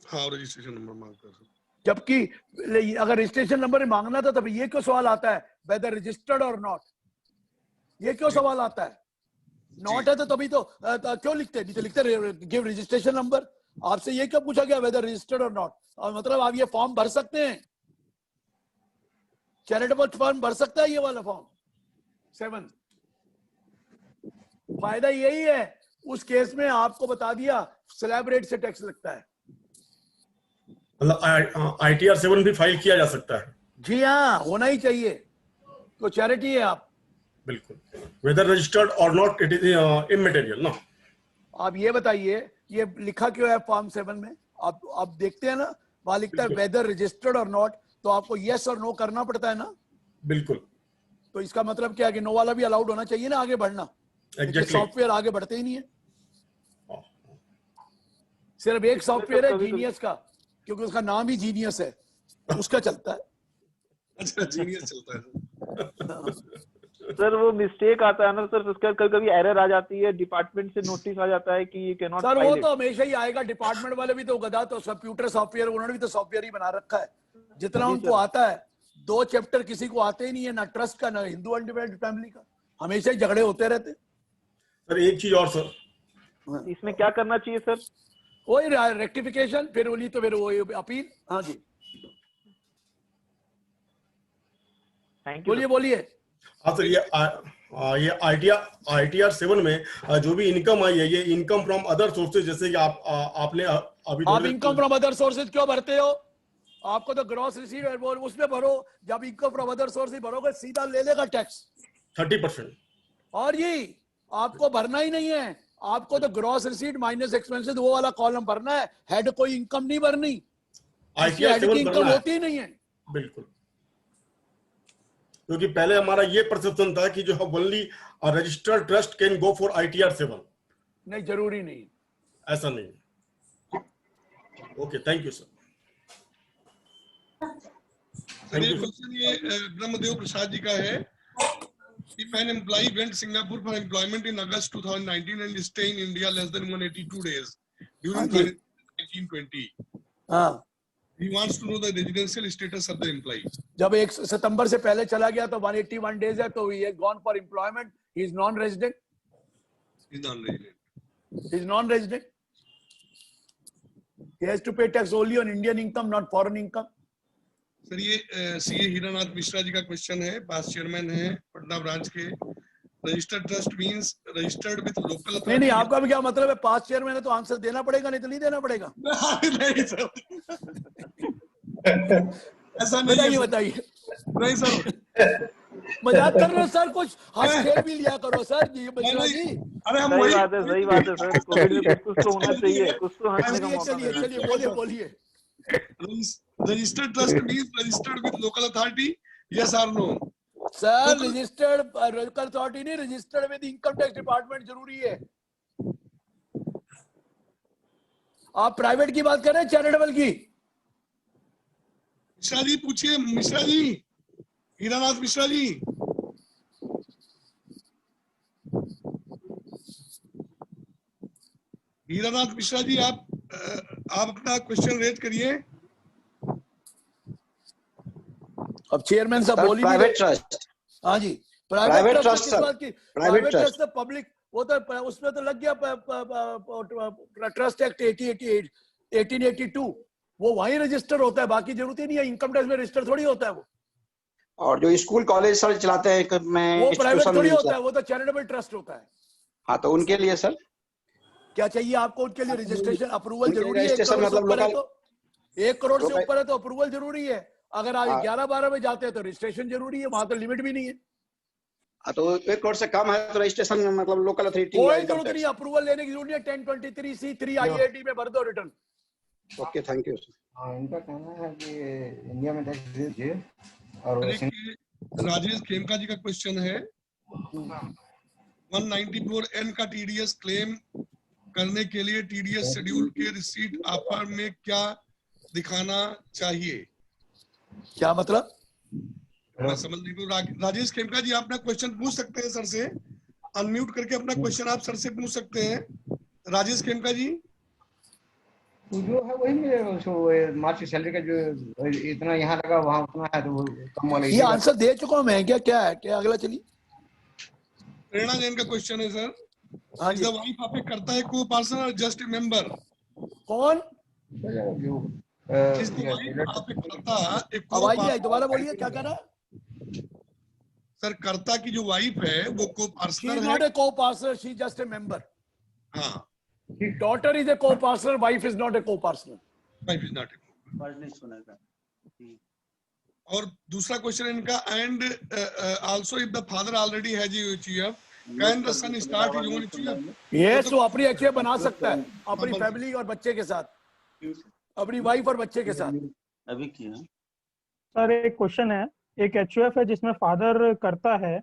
हाँ, रजिस्ट्रेशन नंबर मांगता है। जबकि अगर रजिस्ट्रेशन नंबर मांगना था तब ये क्यों सवाल आता है वेदर रजिस्टर्ड और नॉट? ये क्यों सवाल आता है? नॉट है तो तभी तो क्यों लिखते हैं? नहीं तो लिखते गिव रजिस्ट्रेशन नंबर। आपसे ये क्यों पूछा गया वेदर रजिस्टर्ड और नॉट? और मतलब आप ये फॉर्म भर सकते हैं, चैरिटेबल फॉर्म भर सकता है ये वाला फॉर्म 7। फायदा यही है, उस केस में आपको बता दिया स्लैब रेट से टैक्स लगता है। मतलब ITR 7 भी फाइल किया जा सकता है? जी हाँ, होना ही चाहिए, तो चैरिटी है आप। बिल्कुल, वेदर रजिस्टर्ड और नॉट इट इज इमैटेरियल ना। आप ये बताइए ये लिखा क्यों है फॉर्म 7 में? आप देखते हैं ना, वहां लिखता है वेदर रजिस्टर्ड और नॉट, तो आपको यस और नो करना पड़ता है ना। बिल्कुल, तो इसका मतलब क्या है कि नो वाला भी अलाउड होना चाहिए ना आगे बढ़ना। सॉफ्टवेयर आगे बढ़ते ही नहीं है, सिर्फ एक सॉफ्टवेयर है जीनियस का, क्योंकि उसका नाम ही जीनियस है, उसका चलता है। अच्छा, जीनियस चलता है। सर, वो मिस्टेक आता है ना सर, उसका कभी एरर आ जाती है, डिपार्टमेंट से नोटिस आ जाता है कि ये कैन नॉट सर फाइल वो इट। तो हमेशा ही आएगा, डिपार्टमेंट वाले भी तो गधा, तो कंप्यूटर सॉफ्टवेयर उन्होंने भी तो सॉफ्टवेयर ही बना रखा है जितना उनको आता है। 2 चैप्टर किसी को आते ही नहीं है, ना ट्रस्ट का ना हिंदू अनडिवाइडेड फैमिली का, हमेशा ही झगड़े होते रहते। सर एक चीज और सर, इसमें क्या करना चाहिए सर? वही रेक्टिफिकेशन, फिर उन्हीं तो फिर वो अपील। हाँ जी, थैंक यू। बोलिए। हाँ सर, ये ITR 7 में जो भी इनकम आई है, ये इनकम फ्रॉम अदर सोर्सेज, जैसे कि आपने अभी आप इनकम फ्रॉम अदर सोर्सेज क्यों भरते हो? आपको तो ग्रॉस रिसीट उसमें भरो, जब इनकम फ्रॉम अदर सोर्सेज भरोगे सीधा ले लेगा टैक्स 30%। और ये आपको भरना ही नहीं है, आपको तो ग्रॉस रिसीट माइनस एक्सपेंसेस वो वाला कॉलम भरना है, हेड कोई इनकम नहीं भरनी, हेड की इनकम होती ही नहीं है। बिल्कुल, क्योंकि पहले हमारा ये परसेप्शन था कि जो only registered trust can go for ITR 7। नहीं, जरूरी नहीं, ऐसा नहीं। Okay, thank you sir. Question ये ब्रह्मदेव प्रसाद जी का है If an employee went Singapore for employment in August 2019 and stay in India less than 182 days during 1920, he wants to know the residential status of the employee. जब 1 सितंबर से पहले चला गया तो 181 days है, तो he has gone for employment. He is non-resident. He is non-resident. He is non-resident. He has to pay tax only on Indian income, not foreign income. Sir ये CA Hiranath Mishra ji का क्वेश्चन है, पास चेयरमैन है Patna branch के। Registered trust means registered with local. नहीं, आपका भी क्या मतलब है? पास चेयरमैन है तो आंसर देना पड़ेगा, नहीं तो नहीं देना पड़ेगा। नहीं सर, ऐसा नहीं, बताइए। नहीं सर, मजाक कर रहे हो सर, कुछ हंस खेल भी लिया करो सर जी। अरे हम सही बात है, सही बात है सर, कोविड में कुछ तो होना चाहिए, कुछ तो हंसने का मौका मिलना चाहिए। चलिए बोलिए। Registered trust means registered with local authority, yes or no? Sir registered local authority नहीं, registered with income tax department जरूरी है। आप प्राइवेट की बात कर रहे हैं, चैरिटेबल की? मिश्रा जी पूछिए, मिश्रा जी, हीरानाथ मिश्रा जी। हीरानाथ मिश्रा जी, आप अपना क्वेश्चन रेज करिए। अब चेयरमैन साहब बोलिए। Private trust. हाँ जी, private trust sir, private trust तो पब्लिक, वो तो उसमें तो लग गया ट्रस्ट एक्ट 1882, वो वहीं रजिस्टर होता है, बाकी जरूरत ही नहीं है। इनकम टैक्स में रजिस्टर थोड़ी होता है वो। और जो स्कूल कॉलेज सर चलाते हैं वो प्राइवेट थोड़ी होता है, वो तो चैरिटेबल ट्रस्ट होता है। हाँ, तो उनके लिए सर क्या चाहिए आपको? उनके लिए रजिस्ट्रेशन अप्रूवल जरूरी है। 1 करोड़ से ऊपर है तो अप्रूवल जरूरी है। अगर आप 11-12 में जाते हैं तो रजिस्ट्रेशन जरूरी है, वहां तो लिमिट भी नहीं है। तो 1 करोड़ से कम है तो रजिस्ट्रेशन मतलब लोकल अथॉरिटी कोई जरूरत नहीं, अप्रूवल लेने की जरूरत नहीं है। 1023C3 IAD में भर दो return. Okay, thank you sir. इनका कहना है कि इंडिया में टैक्स दीजिए। और राजेश खेमका जी का क्वेश्चन है, 194N का टीडीएस क्लेम करने के लिए टीडीएस शेड्यूल के रिसीट ऑफर में क्या दिखाना चाहिए? क्या मतलब? मैं समझ नहीं पा। राजेश खेमका जी, आप अपना क्वेश्चन पूछ सकते हैं सर से, अनम्यूट करके अपना क्वेश्चन आप सर से पूछ सकते हैं। राजेश खेमका जी, जो है वही में मार्च की सैलरी का जो इतना यहाँ लगा वहाँ उतना है, तो वो कम वाला। ये आंसर दे चुका हूँ मैं। क्या है? क्या अगला? चलिए। प्रेरणा जैन का क्वेश्चन है सर, द वाइफ ऑफ ए कर्ता है को पर्सन और जस्ट ए मेंबर। कौन? दोबारा बोलिए, क्या कह रहा? सर, कर्ता की जो वाइफ है वो को पार्टनर है। Not a co partner, she just a member. हाँ, daughter is a co partner, wife is not a co partner. Wife is not a. और दूसरा क्वेश्चन इनका, and also if the father already has EHF, can the son start his own EHF? Yes, वो अपनी EHF बना सकता है, अपनी family और बच्चे के साथ, अपनी वाइफ और बच्चे के साथ। अभी किया सर, एक क्वेश्चन है, एक HUF है जिसमें फादर करता है,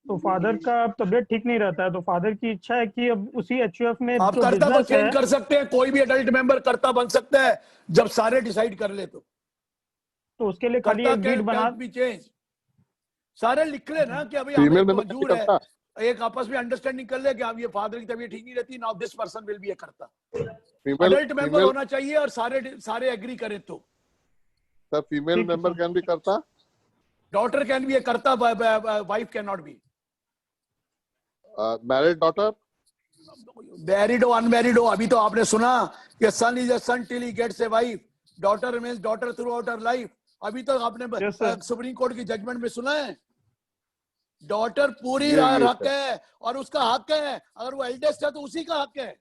तो फादर का तबीयत ठीक नहीं रहता है, तो फादर की इच्छा है कि अब उसी HUF में आप कर्ता को चेंज कर सकते हैं। कोई भी एडल्ट मेंबर कर्ता बन सकता है जब सारे डिसाइड कर ले तो उसके लिए खाली एक डीड बना भी चेंज सारे लिख ले ना कि अभी मंजूर है, एक आपस में अंडरस्टैंडिंग कर ले कि अब ये फादर की तबीयत ठीक नहीं रहती, now this person will be a karta. Adult member होना चाहिए और सारे एग्री करें तो। Sir, female member can be karta, daughter can be a karta, wife can not be. Married daughter, married हो अनमैरिड हो, अभी तो आपने सुना कि son is a son till he gets a wife, daughter remains daughter throughout her life. अभी तक आपने सुप्रीम कोर्ट की जजमेंट में सुना है, डॉटर पूरी हक है और उसका हक है, अगर वो एल्डेस्ट है तो उसी का हक है।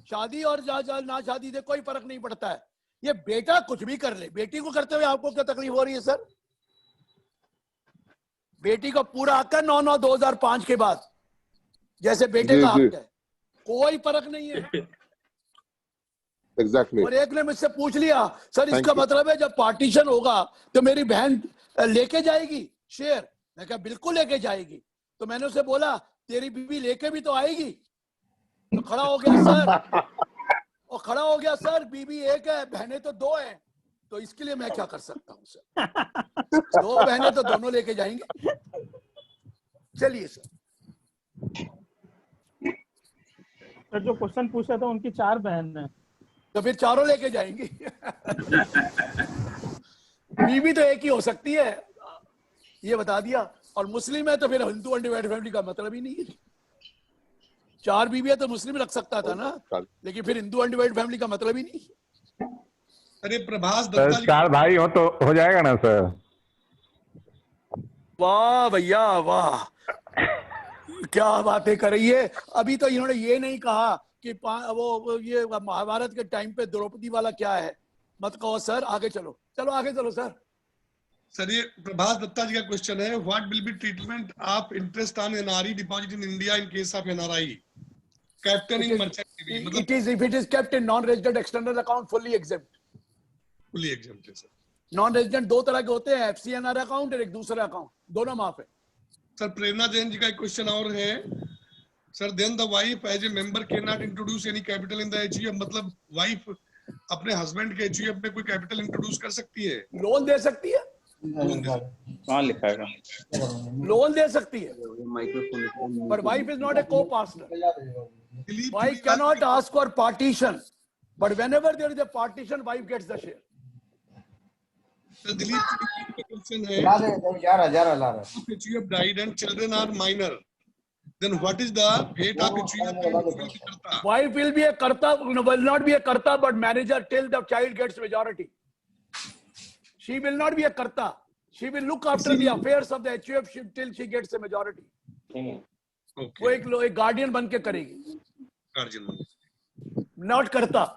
शादी और ना शादी से कोई फर्क नहीं पड़ता है। ये बेटा कुछ भी कर ले, बेटी को करते हुए आपको क्या तकलीफ हो रही है सर? बेटी का पूरा हक है 9/9/2005 के बाद, जैसे बेटे का हक है, कोई फर्क नहीं है। Exactly. और एक ने मुझसे पूछ लिया, सर इसका मतलब है जब पार्टीशन होगा तो मेरी बहन लेके जाएगी शेयर? मैं कहा बिल्कुल लेके जाएगी। तो मैंने उसे बोला तेरी बीवी लेके भी तो आएगी। तो खड़ा हो गया सर, और खड़ा हो गया सर, बीवी एक है, बहनें तो 2 हैं, तो इसके लिए मैं क्या कर सकता हूँ सर? 2 बहनें तो दोनों लेके जाएंगे। चलिए सर। सर जो क्वेश्चन पूछा था उनकी 4 बहन है, तो फिर चारों लेके जाएंगी। बीवी तो एक ही हो सकती है, ये बता दिया। और मुस्लिम है तो फिर हिंदू अनडिवाइडेड फैमिली का मतलब ही नहीं है। 4 बीवी है तो मुस्लिम रख सकता था ना, लेकिन फिर हिंदू अनडिवाइडेड फैमिली का मतलब ही नहीं। अरे प्रभास सर दत्ता जी 4 भाई हो तो हो जाएगा ना सर? वाह भैया वाह, क्या बातें कर रही है। अभी तो इन्होंने ये नहीं कहा कि वो ये महाभारत के टाइम पे द्रौपदी वाला क्या है, मत कहो सर। आगे चलो, चलो आगे चलो सर। सर ये प्रभास दत्ता जी का क्वेश्चन है, what will be treatment of interest on NRE deposit in India in case of NRI captain in merchant navy? मतलब it is if it is kept in non resident external account fully exempt. Fully exempt है sir. Non resident 2 तरह के होते हैं, FCNR account और एक दूसरा account, दोनों माफ है। सर प्रेरणा जैन जी का एक क्वेश्चन और है, sir then the wife as a member can not introduce any capital in the HUF, मतलब वाइफ अपने हस्बैंड के एचयूएफ में कोई कैपिटल इंट्रोड्यूस कर सकती है? लोन दे सकती है, कहाँ लिखा है? लोन दे सकती है, पर wife is not a co partner. Wife can not ask for partition, but whenever there is a partition wife gets the share. Sir Dilip का क्वेश्चन है, if HUF died and children are minor, then what is the fate of HUF? Wife will be a karta, will not be a karta, but manager till the child gets majority. She will not be a karta. She will look after the affairs of the HUF till she gets a majority. वो एक guardian बन के करेगी, not करता।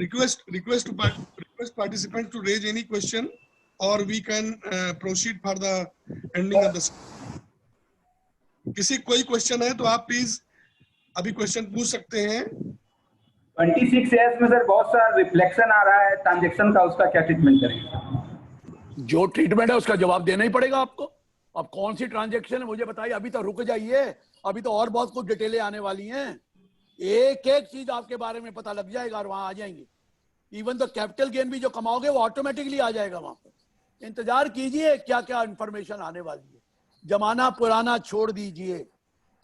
Request participants to raise any question, or we can proceed for the ending of the. किसी कोई question है तो आप प्लीज अभी क्वेश्चन पूछ सकते हैं। 26S में सर बहुत सारा रिफ्लेक्शन आ रहा है ट्रांजैक्शन का, उसका क्या ट्रीटमेंट करेंगे? जो ट्रीटमेंट है उसका जवाब देना ही पड़ेगा आपको। अब कौन सी ट्रांजैक्शन है मुझे बताइए, अभी तो रुक जाइए, अभी तो और बहुत कुछ डिटेलें आने वाली हैं। एक एक चीज आपके बारे में पता लग जाएगा और वहां आ जाएंगे। इवन तो कैपिटल गेन भी जो कमाओगे वो ऑटोमेटिकली आ जाएगा वहां पर। इंतजार कीजिए क्या क्या इंफॉर्मेशन आने वाली है। जमाना पुराना छोड़ दीजिए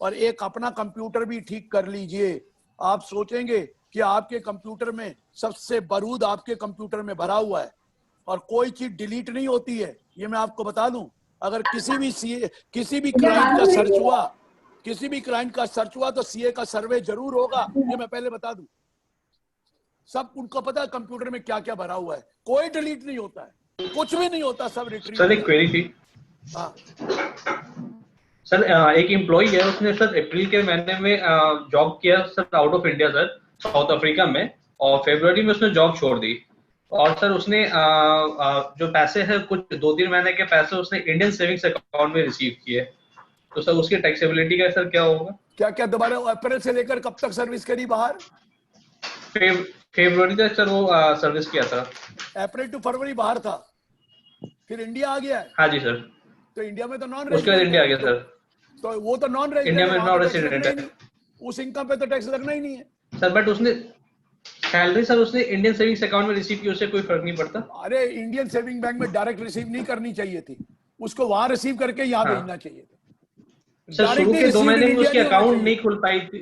और एक अपना कंप्यूटर भी ठीक कर लीजिए। आप सोचेंगे कि आपके कंप्यूटर में सबसे बारूद आपके कंप्यूटर में भरा हुआ है और कोई चीज डिलीट नहीं होती है। ये मैं आपको बता दूं, अगर किसी भी क्लाइंट का सर्च हुआ, किसी भी क्लाइंट का सर्च हुआ तो सीए का सर्वे जरूर होगा, ये मैं पहले बता दूं। सब उनको पता है कंप्यूटर में क्या क्या भरा हुआ है, कोई डिलीट नहीं होता है, कुछ भी नहीं होता, सब रिट्रीव। सर एक क्वेरी थी। हाँ सर एक एम्प्लॉय है, उसने सर अप्रैल के महीने में जॉब किया sir out of India sir, south Africa में, और फरवरी में उसने जॉब छोड़ दी। और सर उसने जो पैसे हैं कुछ 2-3 महीने के पैसे उसने इंडियन सेविंग्स अकाउंट में रिसीव किए, तो सर उसकी टैक्सेबिलिटी का सर क्या होगा? क्या क्या दोबारा अप्रैल से लेकर कब तक सर्विस करी बाहर? फरवरी तक सर वो सर्विस किया था। अप्रैल टू फरवरी बाहर था, फिर इंडिया आ गया है। हाँ जी सर। तो इंडिया में तो नॉन उसके बाद इंडिया आ गया सर। तो वो तो नॉन रेजिडेंट, इंडिया में नॉन रेजिडेंट है, उस इनकम पे तो टैक्स लगना ही नहीं है सर। बट उसने सैलरी सर उसने इंडियन सेविंग्स अकाउंट में रिसीव की, उससे कोई फर्क नहीं पड़ता? अरे इंडियन सेविंग बैंक में डायरेक्ट रिसीव नहीं करनी चाहिए थी, उसको वहां रिसीव करके यहाँ भेजना चाहिए था। सर शुरू के 2 महीने में उसकी अकाउंट नहीं खुल पाई थी,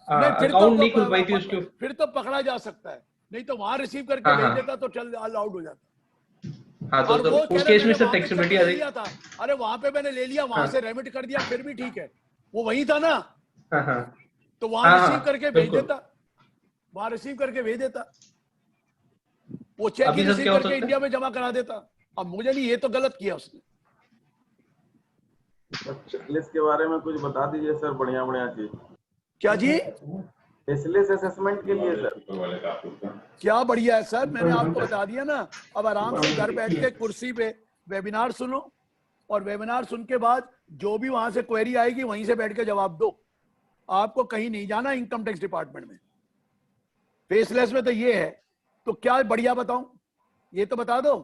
अकाउंट नहीं खुल पाई थी उसकी, फिर तो पकड़ा जा सकता है, नहीं तो वहां रिसीव करके भेज देता तो चल अलाउड हो जाता। हाँ तो उस केस में सर टैक्सेबिलिटी आ रही था। अरे वहां पे मैंने ले लिया, वहां से रेमिट कर दिया, फिर भी ठीक है, वो वही था ना। तो वहां रिसीव करके भेज देता, वहां रिसीव करके भेज देता, वो चेक ही रिसीव करके इंडिया में जमा करा देता। अब मुझे नहीं, ये तो गलत किया उसने। कैशलेस के बारे में कुछ बता दीजिए सर, बढ़िया बढ़िया चीज। क्या जी? कैशलेस असेसमेंट के लिए सर क्या बढ़िया है सर, मैंने आपको बता दिया ना। अब आराम से घर बैठ के कुर्सी पे वेबिनार सुनो, और वेबिनार सुन के बाद जो भी वहां से क्वेरी आएगी वहीं से बैठ के जवाब दो। आपको कहीं नहीं जाना इनकम टैक्स डिपार्टमेंट में। फेसलेस में तो ये है, तो क्या बढ़िया बताऊं? ये तो बता दो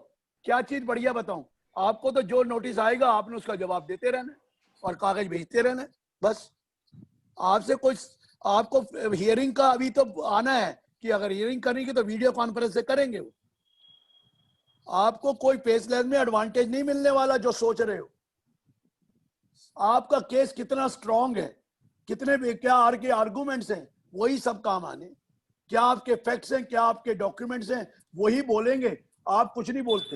क्या चीज बढ़िया बताऊं। आपको तो जो नोटिस आएगा आपने उसका जवाब देते रहना और कागज भेजते रहना, बस। आपसे कुछ, आपको हियरिंग का अभी तो आना है कि अगर हियरिंग करेंगे तो वीडियो कॉन्फ्रेंस से करेंगे। वो आपको कोई फेसलेस में एडवांटेज नहीं मिलने वाला जो सोच रहे हो। आपका केस कितना स्ट्रांग है, कितने क्या आपके आर्गुमेंट्स हैं, वही सब काम आने। क्या आपके फैक्ट्स हैं, क्या आपके डॉक्यूमेंट्स हैं, वही बोलेंगे। आप कुछ नहीं बोलते।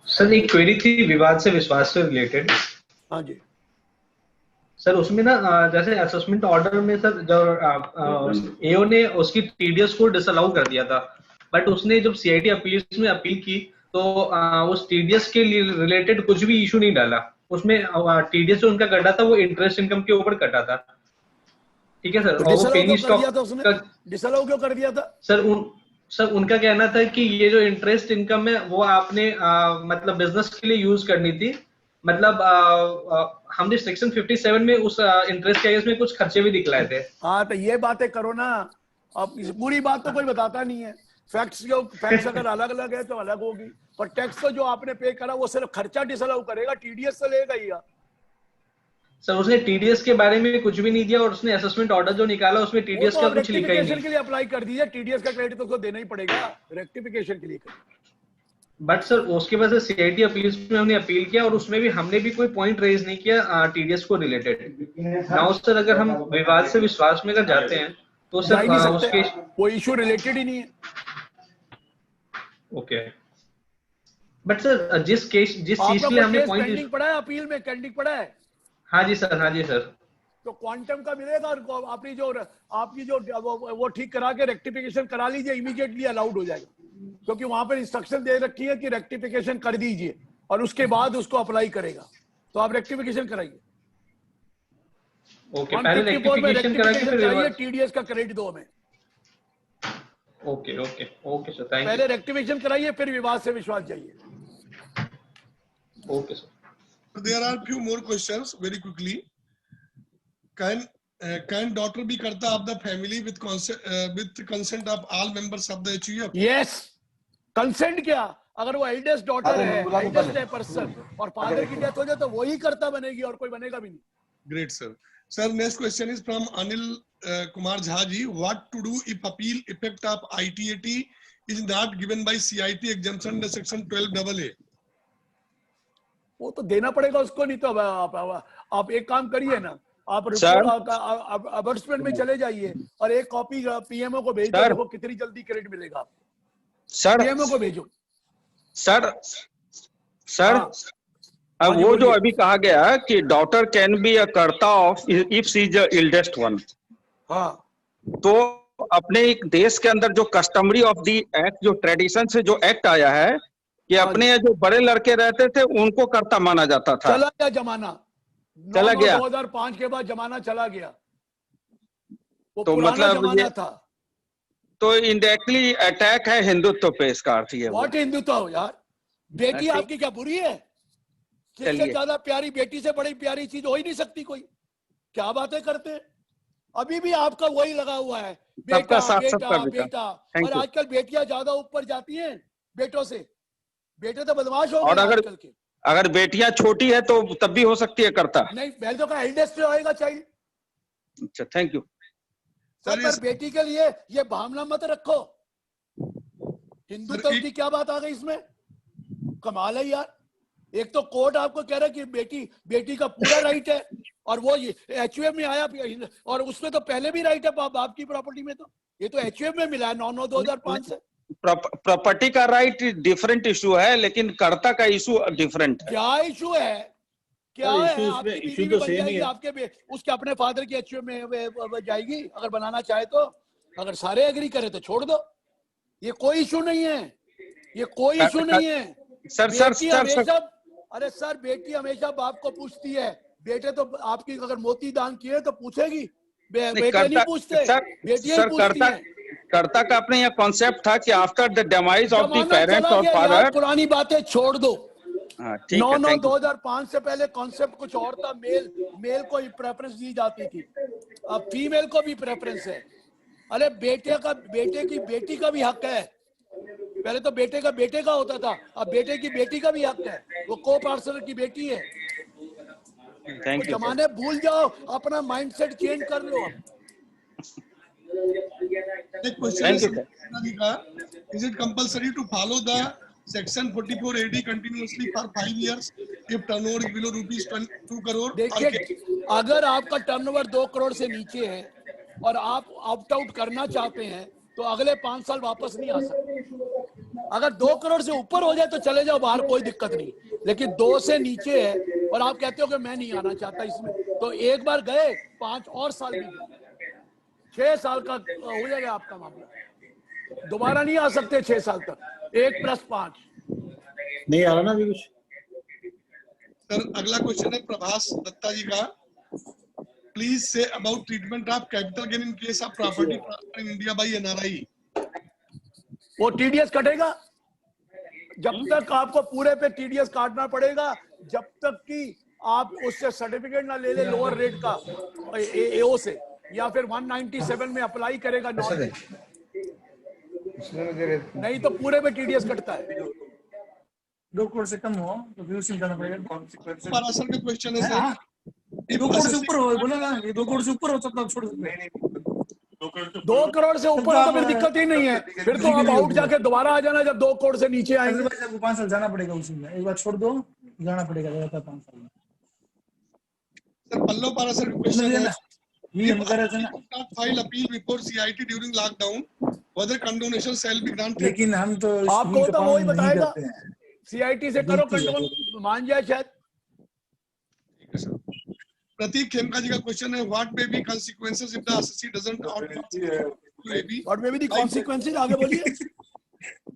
सर एक क्वेरी थी विवाद से विश्वास से रिलेटेड। हाँ जी सर, उसमें ना जैसे असेसमेंट ऑर्डर में सर जब एओ ने उसकी टीडीएस को डिसअलाउ कर दिया था, बट उसने जब सीआईटी अपील में अपील की तो उस टीडीएस के रिलेटेड कुछ भी इशू नहीं डाला। उसमें टीडीएस जो उनका कटा था वो इंटरेस्ट इनकम के ऊपर कटा था, ठीक है सर। तो और वो पेनी स्टॉक डिसअलाउ क्यों कर दिया था? सर उनका कहना था कि ये जो इंटरेस्ट इनकम है वो आपने मतलब बिजनेस के लिए यूज करनी थी। मतलब हमने सेक्शन 57 में उस इंटरेस्ट के में कुछ खर्चे भी दिखलाए थे। हाँ तो ये बातें करो ना, अब इस पूरी बात तो कोई बताता नहीं है। फैक्ट्स अगर अलग अलग है तो अलग होगी, पर टैक्स तो जो आपने पे करा वो सिर्फ खर्चा डिसअलाउ करेगा, टीडीएस तो लेगा ही। सर उसने टीडीएस के बारे में कुछ भी नहीं दिया और उसने असेसमेंट ऑर्डर जो निकाला उसमें टीडीएस का कुछ लिखा ही नहीं। के लिए अप्लाई कर दीजिए, टीडीएस का क्रेडिट तो उसको देना ही पड़ेगा, रेक्टिफिकेशन के लिए। बट सर उसके बाद से सीआईटी अपील्स में हमने अपील किया और उसमें भी हमने भी कोई पॉइंट रेज नहीं किया टीडीएस को रिलेटेड। नाउ सर अगर हम विवाद से विश्वास में अगर जाते हैं तो सर उसके कोई इशू रिलेटेड ही नहीं है। ओके बट सर जिस चीज के लिए हमने पॉइंट पेंडिंग पड़ा है, अपील में पेंडिंग पड़ा है। हाँ जी सर, हाँ जी सर। तो क्वांटम का मिलेगा और आपकी जो वो ठीक करा के रेक्टिफिकेशन करा लीजिए, इमीडिएटली अलाउड हो जाएगा, क्योंकि वहां पर इंस्ट्रक्शन दे रखी है कि रेक्टिफिकेशन कर दीजिए और उसके बाद उसको अप्लाई करेगा। तो आप रेक्टिफिकेशन कराइए। ओके, पहले रेक्टिफिकेशन कराइए, टीडीएस का क्रेडिट दो हमें। Okay okay okay sir, thank you. पहले रेक्टिफिकेशन कराइए, फिर विवाद से विश्वास जाइए। Okay sir. There are few more questions very quickly. Can daughter be karta of the family with consent of all members of the HUF? Yes. Consent क्या? अगर वो eldest daughter है, eldest है person और father की death हो जाए तो वही कर्ता बनेगी और कोई बनेगा भी नहीं। Great sir. Sir, next question is from Anil Kumar Jha ji. What to do if appeal effect of ITAT is not given by CIT exemption under section 12AA? वो तो देना पड़ेगा उसको, नहीं तो आप एक काम करिए ना, आप एडवर्टाइजमेंट में चले जाइए और एक कॉपी पीएमओ को भेज दो, कितनी जल्दी क्रेडिट मिलेगा आपको। सर पीएमओ को भेजो। सर अब वो जो अभी कहा गया कि डॉटर कैन बी अ कर्ता of if she is the eldest one. हाँ, तो अपने एक देश के अंदर जो कस्टमरी ऑफ द एक्ट, जो ट्रेडिशन से जो एक्ट आया है कि अपने जो बड़े लड़के रहते थे उनको कर्ता माना जाता था। चला गया जमाना, चला गया 2005 के बाद जमाना चला गया। वो तो मतलब जमाना था। तो इंडायरेक्टली अटैक है हिंदुत्व पे, इसका अर्थ ये है। व्हाट हिंदुत्व यार? बेटी आपकी क्या बुरी है? किससे ज्यादा प्यारी, बेटी से बड़ी प्यारी चीज हो ही नहीं सकती कोई। क्या बातें करते हैं? अभी भी आपका वही लगा हुआ है, बेटा बेटा बेटा। और आजकल बेटियां ज्यादा ऊपर जाती हैं बेटों से। बेटे तो बदमाश हो गए आजकल के। अगर बेटियां छोटी है तो तब भी हो सकती है करता। नहीं, पहले तो का एल्डेस्ट होएगा चाइल्ड। अच्छा, थैंक यू सर। पर बेटी के लिए ये भावना मत रखो। हिंदुत्व की क्या बात आ गई इसमें? कमाल है यार। एक तो कोर्ट आपको कह रहा है कि बेटी का पूरा राइट है, और वो एचयूएफ में आया, और उसमें तो पहले भी राइट है बाप की प्रॉपर्टी में। तो ये तो एचयूएफ में मिला है 9/9/2005 से। प्रॉपर्टी का राइट डिफरेंट इशू है, लेकिन कर्ता का इशू डिफरेंट है। क्या इशू है? क्या है? आपकी बीवी भी बन जाएगी, आपके उसके अपने फादर की एचयूएफ में जाएगी अगर बनाना चाहे तो। अगर सारे एग्री करे तो छोड़ दो, ये कोई इशू नहीं है, ये कोई इशू नहीं है। सर अरे सर, बेटी हमेशा बाप को पूछती है। बेटे तो आपकी अगर मोती दान किए तो पूछेगी, बेटे नहीं पूछते, बेटियां ही पूछती हैं। कर्ता का अपने यहाँ कॉन्सेप्ट था कि after the demise of the parents और फादर। पुरानी बातें छोड़ दो। 9/9/2005 से पहले कॉन्सेप्ट कुछ और था। मेल को ही प्रेफरेंस दी जाती थी, अब फीमेल को भी प्रेफरेंस है। अरे बेटे की बेटी का भी हक है। पहले तो बेटे का होता था, अब बेटे की बेटी का भी हक है। वो को पार्टनर की बेटी है। जमाने भूल जाओ, अपना माइंडसेट चेंज कर लो। Question is it compulsory to follow the Section 44 AD continuously for 5 years if turnover is below rupees 2 crore. देखिए, अगर आपका टर्नओवर 2 करोड़ से नीचे है और आप ऑप्ट आउट करना चाहते हैं तो अगले 5 साल वापस नहीं आ सकते। अगर 2 करोड़ से ऊपर हो जाए तो चले जाओ बाहर, कोई दिक्कत नहीं, लेकिन 2 से नीचे है और आप कहते हो कि मैं नहीं आना चाहता इसमें, तो एक बार गए 5 और साल भी गए, 6 साल का हो जाएगा आपका मामला, दोबारा नहीं आ सकते 6 साल तक। 1 + 5 नहीं आ रहा ना अभी कुछ। सर अगला क्वेश्चन है प्रभास दत्ता जी का। Please say about treatment of capital gain in case of property transfer in India by NRI. वो टीडीएस कटेगा, जब तक आपको पूरे पे टीडीएस काटना पड़ेगा, जब तक कि आप उससे सर्टिफिकेट ना ले ले लोअर रेट का एओ से, या फिर 197 में अप्लाई करेगा नहीं तो पूरे पे टीडीएस कटता है। 2 करोड़ से कम हो तो फिर उसी में जाना पड़ेगा। पारासर का क्वेश्चन है सर, 2 करोड़ से ऊपर हो, बोला ना, ये 2 करोड़ से ऊपर हो तब छोड़ सकते हैं। 2 करोड़ से ऊपर हो तो फिर दिक्कत ही नहीं है, फिर तो आप आउट जाके दोबारा आ जाना जब 2 करोड़ से नीचे आएंगे। आपको 5 साल जाना पड़ेगा उसी में, एक बार छोड़ दो, जाना पड़ेगा लगातार 5 साल में। सर पल्लव पारासर का क्वेश्चन है, ये हम कर रहे थे ना, file appeal before CIT during lockdown whether condonation shall be granted। लेकिन हम तो आपको तो वही बताएगा, सीआईटी से करो कंट्रोल, मान जाए शायद। प्रतीक खेमका जी का क्वेश्चन है, what may be consequences if the assessee doesn't what may be the consequences, आगे बोलिए।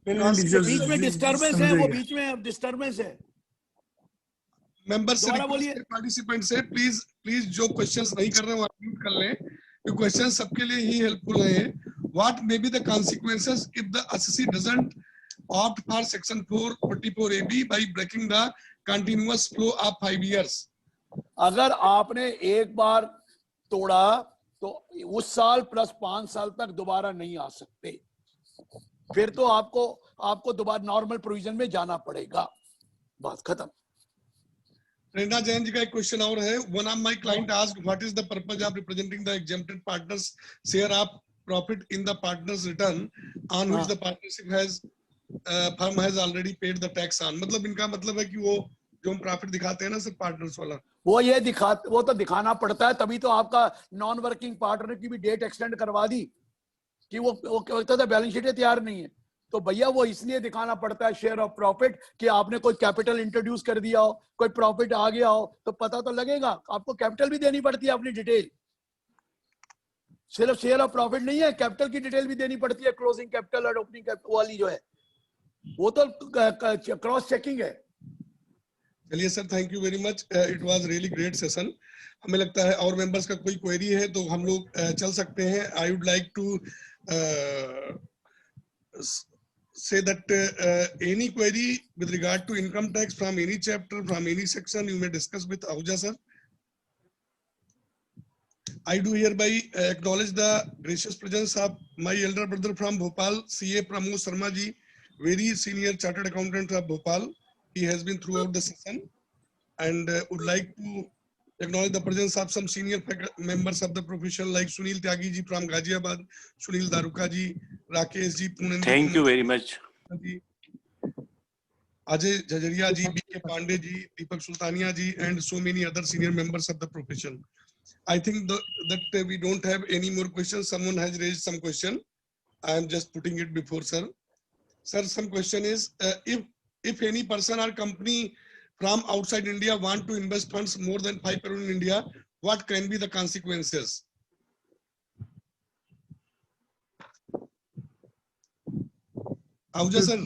बीच में डिस्टरबेंस है, वो बीच में डिस्टरबेंस है। मेंबर से पार्टिसिपेंट से प्लीज जो क्वेश्चंस नहीं कर रहे हैं वो अनम्यूट कर लें, ये क्वेश्चन सबके लिए ही हेल्पफुल है। What may be the consequences if the assessee doesn't opt for section 444 AB by breaking the continuous flow of 5 years। अगर आपने एक बार तोड़ा तो उस साल प्लस 5 साल तक दोबारा नहीं आ सकते, फिर तो आपको दोबारा नॉर्मल प्रोविजन में जाना पड़ेगा, बात खत्म। प्रेरणा जैन जी का एक क्वेश्चन और है, one of my client asked what is the purpose of representing the exempted partners share of profit in the partners return on which the partnership has firm has already paid the tax on. मतलब इनका मतलब है कि वो जो हम profit दिखाते हैं ना सर पार्टनर्स वाला, वो तो दिखाना पड़ता है, तभी तो आपका नॉन वर्किंग पार्टनर की भी डेट एक्सटेंड करवा दी कि वो कहता था बैलेंस शीट तैयार नहीं है, तो भैया वो इसलिए दिखाना पड़ता है शेयर ऑफ प्रॉफिट कि आपने कोई कैपिटल इंट्रोड्यूस कर दिया हो, कोई प्रॉफिट आ गया हो तो पता तो लगेगा। आपको कैपिटल भी देनी पड़ती है अपनी डिटेल, सिर्फ शेयर ऑफ प्रॉफिट नहीं है, कैपिटल की डिटेल भी देनी पड़ती है, क्लोजिंग कैपिटल और ओपनिंग कैपिटल वाली जो है वो तो क्रॉस चेकिंग है। चलिए sir, thank you very much, it was really great session. हमें लगता है और मेंबर्स का कोई क्वेरी है तो हम लोग चल सकते हैं। I would like to say that any query with regard to income tax from any chapter, from any section, you may discuss with Ahuja sir. I do hereby acknowledge the gracious presence of my elder brother from Bhopal, CA Pramod Sharma ji, very senior chartered accountant of Bhopal. He has been throughout the session, and would like to acknowledge the presence of some senior members of the profession like Sunil Tyagi ji from Ghaziabad, Sunil Daruka ji, Rakesh ji, Pune. Thank you very much. Ajay Jajaria ji, B.K. Pandey ji, Deepak Sultania ji, and so many other senior members of the profession. I think that we don't have any more questions. Someone has raised some question. I am just putting it before sir. Sir, some question is, if any person or company from outside India want to invest funds more than 5 crore in India, what can be the consequences? Ahuja sir.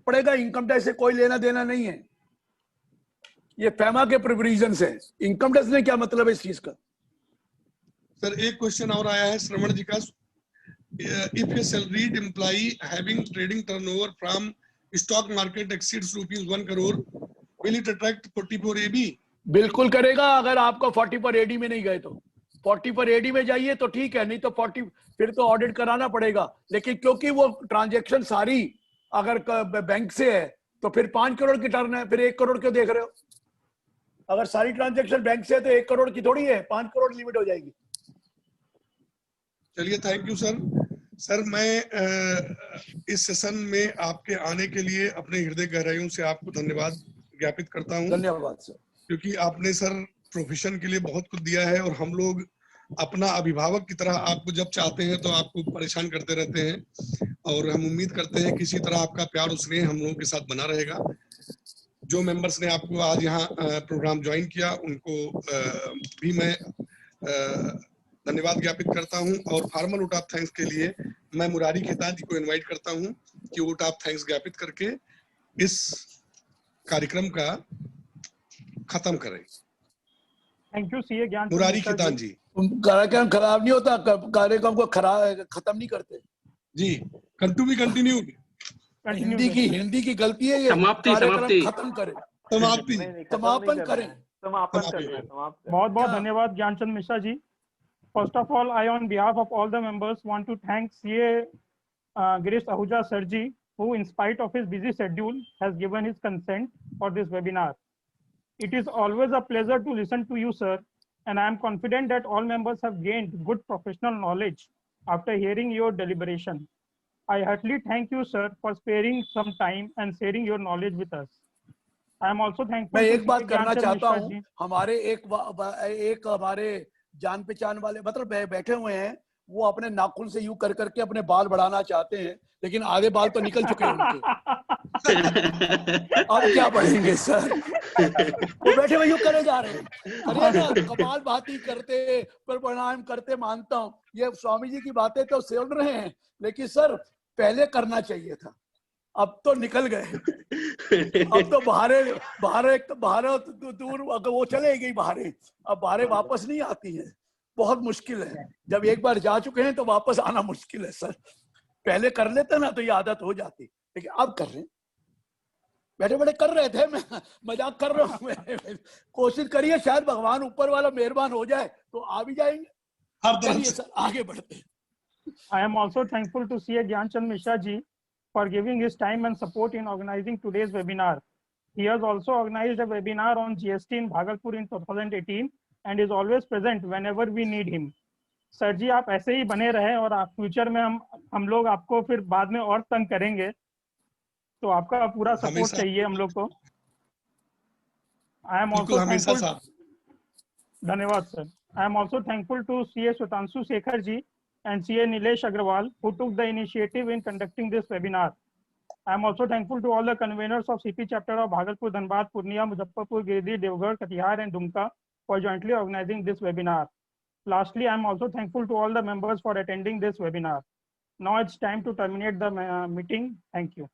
पड़ेगा, income tax से कोई लेना देना नहीं है, ये फैमा के provision है। इनकम टैक्स ने क्या मतलब है इस चीज का? सर एक क्वेश्चन और आया है श्रवण जी का, if a salaried employee having trading turnover from stock market exceeds ₹1 crore, will it attract 44 AB? बिल्कुल करेगा, अगर आपको 44 AD में नहीं गए तो। 44 AD में जाइए तो ठीक है, नहीं तो 40 फिर तो ऑडिट कराना पड़ेगा। लेकिन क्योंकि वो ट्रांजैक्शन सारी अगर बैंक से है तो फिर 5 करोड़ की टर्न है, फिर 1 करोड़ क्यों देख रहे हो? अगर सारी ट्रांजैक्शन बैंक से है तो 1 करोड़ की थोड़ी है, 5 करोड़ लिमिट हो जाएगी। चलिए, थैंक यू सर। सर मैं इस सेशन में आपके आने के लिए अपने हृदय गहराइयों से आपको धन्यवाद ज्ञापित करता हूं। धन्यवाद सर। क्योंकि आपने सर प्रोफेशन के लिए बहुत कुछ दिया है और हम लोग अपना अभिभावक की तरह आपको जब चाहते हैं तो आपको परेशान करते रहते हैं और हम उम्मीद करते हैं किसी तरह आपका प्यार और स्नेह हम लोगों के साथ बना रहेगा। जो मेंबर्स ने आपको आज यहाँ प्रोग्राम ज्वाइन किया उनको भी मैं धन्यवाद ज्ञापित करता हूं और फॉर्मल वोट ऑफ थैंक्स के लिए मैं मुरारी खेतान जी को इनवाइट करता हूं कि वोट ऑफ थैंक्स ज्ञापित करके इस कार्यक्रम का खत्म करें। थैंक यू सीए ज्ञान मुरारी खेतान जी। कार्यक्रम खराब नहीं होता, कार्यक्रम को खत्म नहीं करते जी। कंटू भी कंटिन्यू। हिंदी की गलती है ये। समाप्ति खत्म करें, समापन करें। बहुत बहुत धन्यवाद Gyanchand Mishra ji. First of all, I on behalf of all the members want to thank CA Girish Ahuja sir ji, who in spite of his busy schedule has given his consent for this webinar. It is always a pleasure to listen to you, sir, and I am confident that all members have gained good professional knowledge after hearing your deliberation. I heartily thank you, sir, for sparing some time and sharing your knowledge with us. I am also thankful. मैं एक बात करना चाहता हूँ, हमारे एक हमारे जान पहचान वाले मतलब बैठे हुए हैं, वो अपने नाखून से यूं कर करके अपने बाल बढ़ाना चाहते हैं, लेकिन आधे बाल तो निकल चुके हैं उनके। अब क्या बढ़ेंगे सर? वो बैठे हुए यूं करे जा रहे हैं। अरे ना, कपाल भाती करते पर प्रणाम करते मानता हूँ, ये स्वामी जी की बातें तो सुन रहे हैं, लेकिन सर पहले करना चाहिए था, अब तो निकल गए। अब तो बाहर दूर वो चले गई बाहर, अब बाहर वापस नहीं आती है, बहुत मुश्किल है। जब एक बार जा चुके हैं तो वापस आना मुश्किल है सर। पहले कर लेते ना तो ये आदत हो जाती, लेकिन अब कर रहे हैं। बैठे बैठे कर रहे थे, मैं मजाक कर रहा हूँ। कोशिश करिए, शायद भगवान ऊपर वाला मेहरबान हो जाए तो आ भी जाएंगे। चलिए सर आगे बढ़ते हैं। I am also thankful to CA Gyanchand Mishra ji for giving his time and support in organizing today's webinar. He has also organized a webinar on GST in Bhagalpur in 2018 and is always present whenever we need him. Sir ji आप ऐसे ही बने रहे और आप future में हम लोग आपको फिर बाद में और तंग करेंगे, तो आपका पूरा सपोर्ट चाहिए हम लोग को। I am also thankful. धन्यवाद sir. I am also thankful to CA Sutanshu Sekhar ji and CA Nilesh Agrawal who took the initiative in conducting this webinar. I am also thankful to all the conveners of CP chapter of Bhagalpur, Dhanbad, Purnia, Muzaffarpur, Giridih, Devgarh, Katihar and Dumka for jointly organizing this webinar. Lastly, I am also thankful to all the members for attending this webinar. Now it's time to terminate the meeting. Thank you.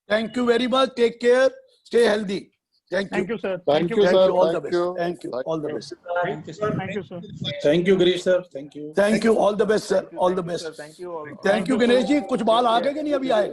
Thank you very much. Take care. Stay healthy. Thank you. Thank you, sir. Thank you, sir. All the best. Thank you. All the best. Thank you, sir. Thank you, sir. Thank you, Girish sir. Thank you. Thank you. All the best, sir. All the best. Thank you all. Thank you, Ganesh जी। कुछ बाल आ गए कि नहीं अभी आए?